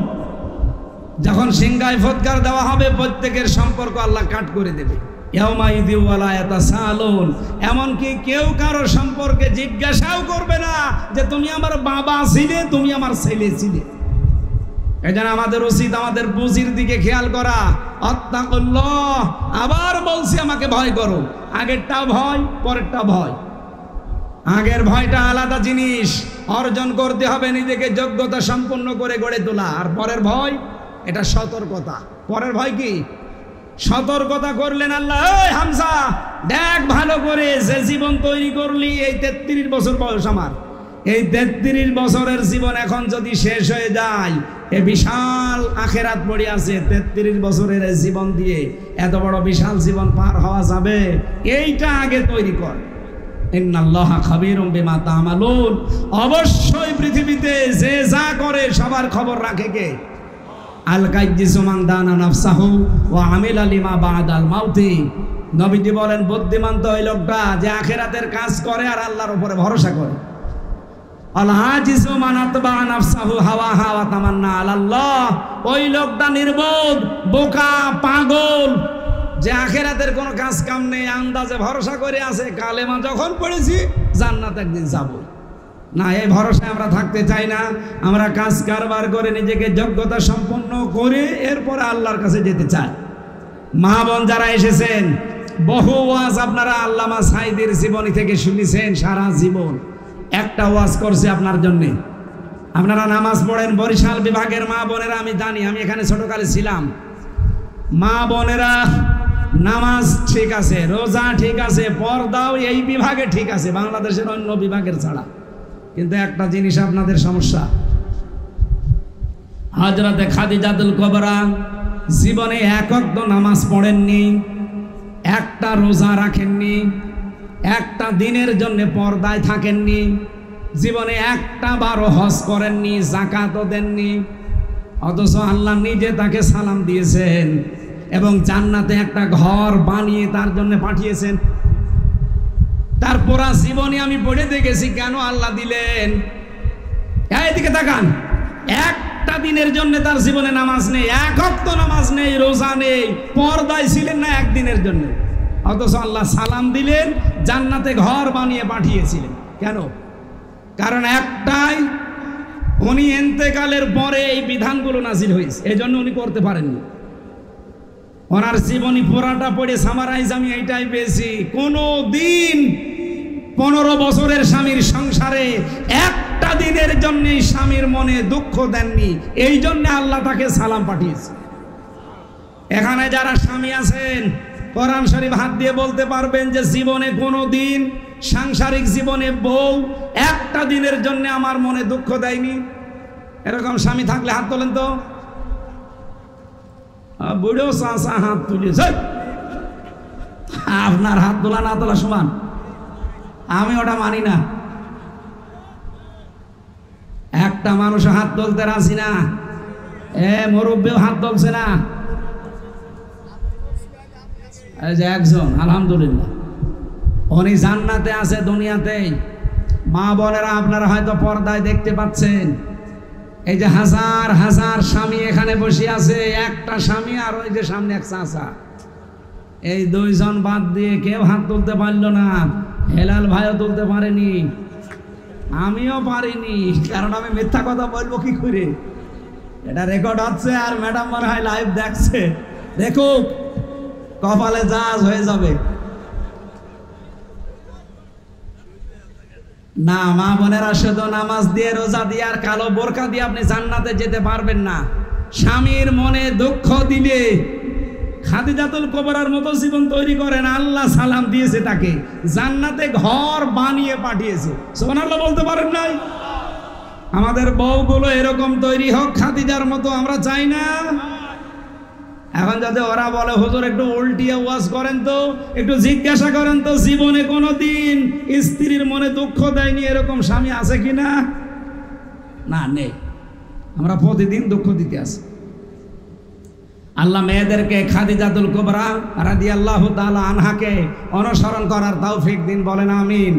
যখন সিংহায় ফৎকার দেওয়া হবে প্রত্যেকের সম্পর্ক আল্লাহ কাট করে দেবে। ইয়াউমা ইযি ওয়ালা ইয়াতাসালুন, এমনকি কেউ কারো সম্পর্কে জিজ্ঞাসাও করবে না যে তুমি আমার বাবা ছিলে, তুমি আমার ছেলে ছিলে। এজন্য আমাদের উচিত আমাদের পুঁজির দিকে খেয়াল করা। আত্তাকুল্লাহ, আবার বলছি আমাকে ভয় করো। আগেরটা ভয়, পরেরটা ভয়। আগের ভয়টা আলাদা জিনিস, অর্জন করতে হবে, নিজেকে যোগ্যতা সম্পন্ন করে গড়ে তোলা। আর পরের ভয়, এটা সতর্কতা। পরের ভয় কি? সতর্কতা করলেন আল্লাহ, এই হামজা দেখ ভালো করে, যে জীবন তৈরি করলি, এই 33 বছর বয়স আমার, এই 33 বছরের জীবন এখন যদি শেষ হয়ে যায়, এ বিশাল আখেরাত পড়ে আছে। 33 বছরের জীবন দিয়ে এত বড় বিশাল জীবন পার হওয়া যাবে? এইটা আগে তৈরি কর। ইন্নাল্লাহা খাবীরুম বিমা তা'মালুন, অবশ্যই পৃথিবীতে যে যা করে সবার খবর রাখে কে? আল কাইয়্যিসু মান দানা নাফসাহু ওয়া আমিলা লিমা বা'দাল মাউতি। নবীজি বলেন, বুদ্ধিমান তো ওই লোকটা যে আখিরাতের কাজ করে আর আল্লাহর উপরে ভরসা করে। আল আজিজু মান আতবা নাফসাহু হাওয়াহা ওয়া তামান্না আলাল্লাহ, ওই লোকটা নির্বোধ, বোকা, পাগল, যে আখিরাতের কোনো কাজ কাম নেই, আন্দাজে ভরসা করে আছে, কালেমা যখন পড়েছি জান্নাত একদিন যাবো না, এই ভরসায় আমরা থাকতে চাই না। আমরা কাজ কারবার করে নিজেকে যোগ্যতা সম্পন্ন করে এরপরে আল্লাহর কাছে যেতে চাই। মা বোন যারা এসেছেন, বহু ওয়াজ আপনারা আল্লামা সাঈদীর জীবনী থেকে শুনেছেন সারা জীবন। একটা ওয়াজ করছে আপনার জন্যে। আপনারা নামাজ পড়েন, বরিশাল বিভাগের মা বোনেরা, আমি জানি, আমি এখানে ছোটকালে ছিলাম। মা বোনেরা, নামাজ ঠিক আছে, রোজা ঠিক আছে, পর্দাও এই বিভাগে ঠিক আছে, বাংলাদেশের অন্য বিভাগের ছাড়া। কিন্তু একটা জিনিস আপনাদের সমস্যা, হযরতে খাদিজাতুল কুবরা জীবনে এক ওয়াক্ত নামাজ পড়েননি, একটা রোজা রাখেননি, একটা দিনের জন্য পর্দায় থাকেননি, জীবনে একটা বারও হজ করেননি, যাকাতও দেননি। অথচ আল্লাহ নিজে তাকে সালাম দিয়েছেন এবং জান্নাতে একটা ঘর বানিয়ে তার জন্য পাঠিয়েছেন। তার পুরা জীবনে আমি পড়ে দেখেছি কেন আল্লাহ দিলেন। এদিকে তাকান, একটা দিনের জন্য তার জীবনে নামাজ নেই, এক ওয়াক্ত নামাজ নেই, রোজা নেই, পর্দায় ছিলেন না একদিনের জন্য। অথচ আল্লাহ সালাম দিলেন, জান্নাতে ঘর বানিয়ে পাঠিয়েছিলেন। কেন? কারণ একটাই, উনি ইন্তেকালের পরে এই বিধানগুলো নাজিল হয়েছে, এই জন্য উনি করতে পারেননি। ওনার জীবনী পুরাটা পড়ে সামারাইজ আমি এইটাই পেয়েছি, কোনো দিন 15 বছরের স্বামীর সংসারে একটা দিনের জন্য স্বামীর মনে দুঃখ দেননি, এই জন্য আল্লাহ তাকে সালাম পাঠিয়েছে। এখানে যারা স্বামী আছেন, কোরআন শরীফ হাত দিয়ে বলতে পারবেন যে জীবনে কোনো দিন, সাংসারিক জীবনে বউ একটা দিনের জন্য আমার মনে দুঃখ দেয়নি? এরকম স্বামী থাকলে হাত তোলেন তো। বুড়ো চাচা হাত তুলেছে, আপনার হাত তোলা না তোলা সমান, আমি ওটা মানি না। একটা মানুষ হাত তুলতে রাজি না, মুরব্বিও হাত তুলছে না, এই যে একজন আলহামদুলিল্লাহ উনি জান্নাতে আছে দুনিয়াতেই। মা বোনেরা, আপনারা হয়তো পর্দায় দেখতে পাচ্ছেন, এই যে হাজার হাজার স্বামী এখানে বসে আছে, একটা স্বামী আর ওই যে সামনে এক চাচা, এই দুইজন বাদ দিয়ে কেউ হাত তুলতে পারলো না। হেলাল ভাইও তুলতে পারেনি, আমিও পারিনি, কারণ আমি মিথ্যা কথা বলবো কি করে? এটা রেকর্ড হচ্ছে আর ম্যাডাম মনে হয় লাইভ দেখছে, দেখুক, কপালে জাজ হয়ে যাবে। না, মা বোনেরা, শুধু নামাজ দিয়ে, রোজা দিয়ে আর কালো বোরকা দিয়ে আপনি জান্নাতে যেতে পারবেন না। স্বামীর মনে দুঃখ দিলে খাদিজাতুল কুবরার মতো জীবন তৈরি করেন, আল্লাহ সালাম দিয়েছে, তাকে জান্নাতে ঘর বানিয়ে পাঠিয়েছে। সুবহানাল্লাহ বলতে পারেন নাই? আমাদের বউগুলো এরকম তৈরি হোক খাদিজার মতো, আমরা চাই না। এখন যাতে ওরা বলে হুজুর একটু উল্টিয়ে ওয়াজ করেন তো, একটু জিজ্ঞাসা করেন তো জীবনে কোনোদিন স্ত্রীর মনে দুঃখ দেয়নি এরকম স্বামী আছে কিনা? না, নেই। আমরা প্রতিদিন দুঃখ দিতে আসি। আল্লাহ মেয়েদেরকে খাদিজাতুল কুবরা রাদিয়াল্লাহু তাআলা আনহাকে অনুসরণ করার তৌফিক দিন, বলেন আমিন।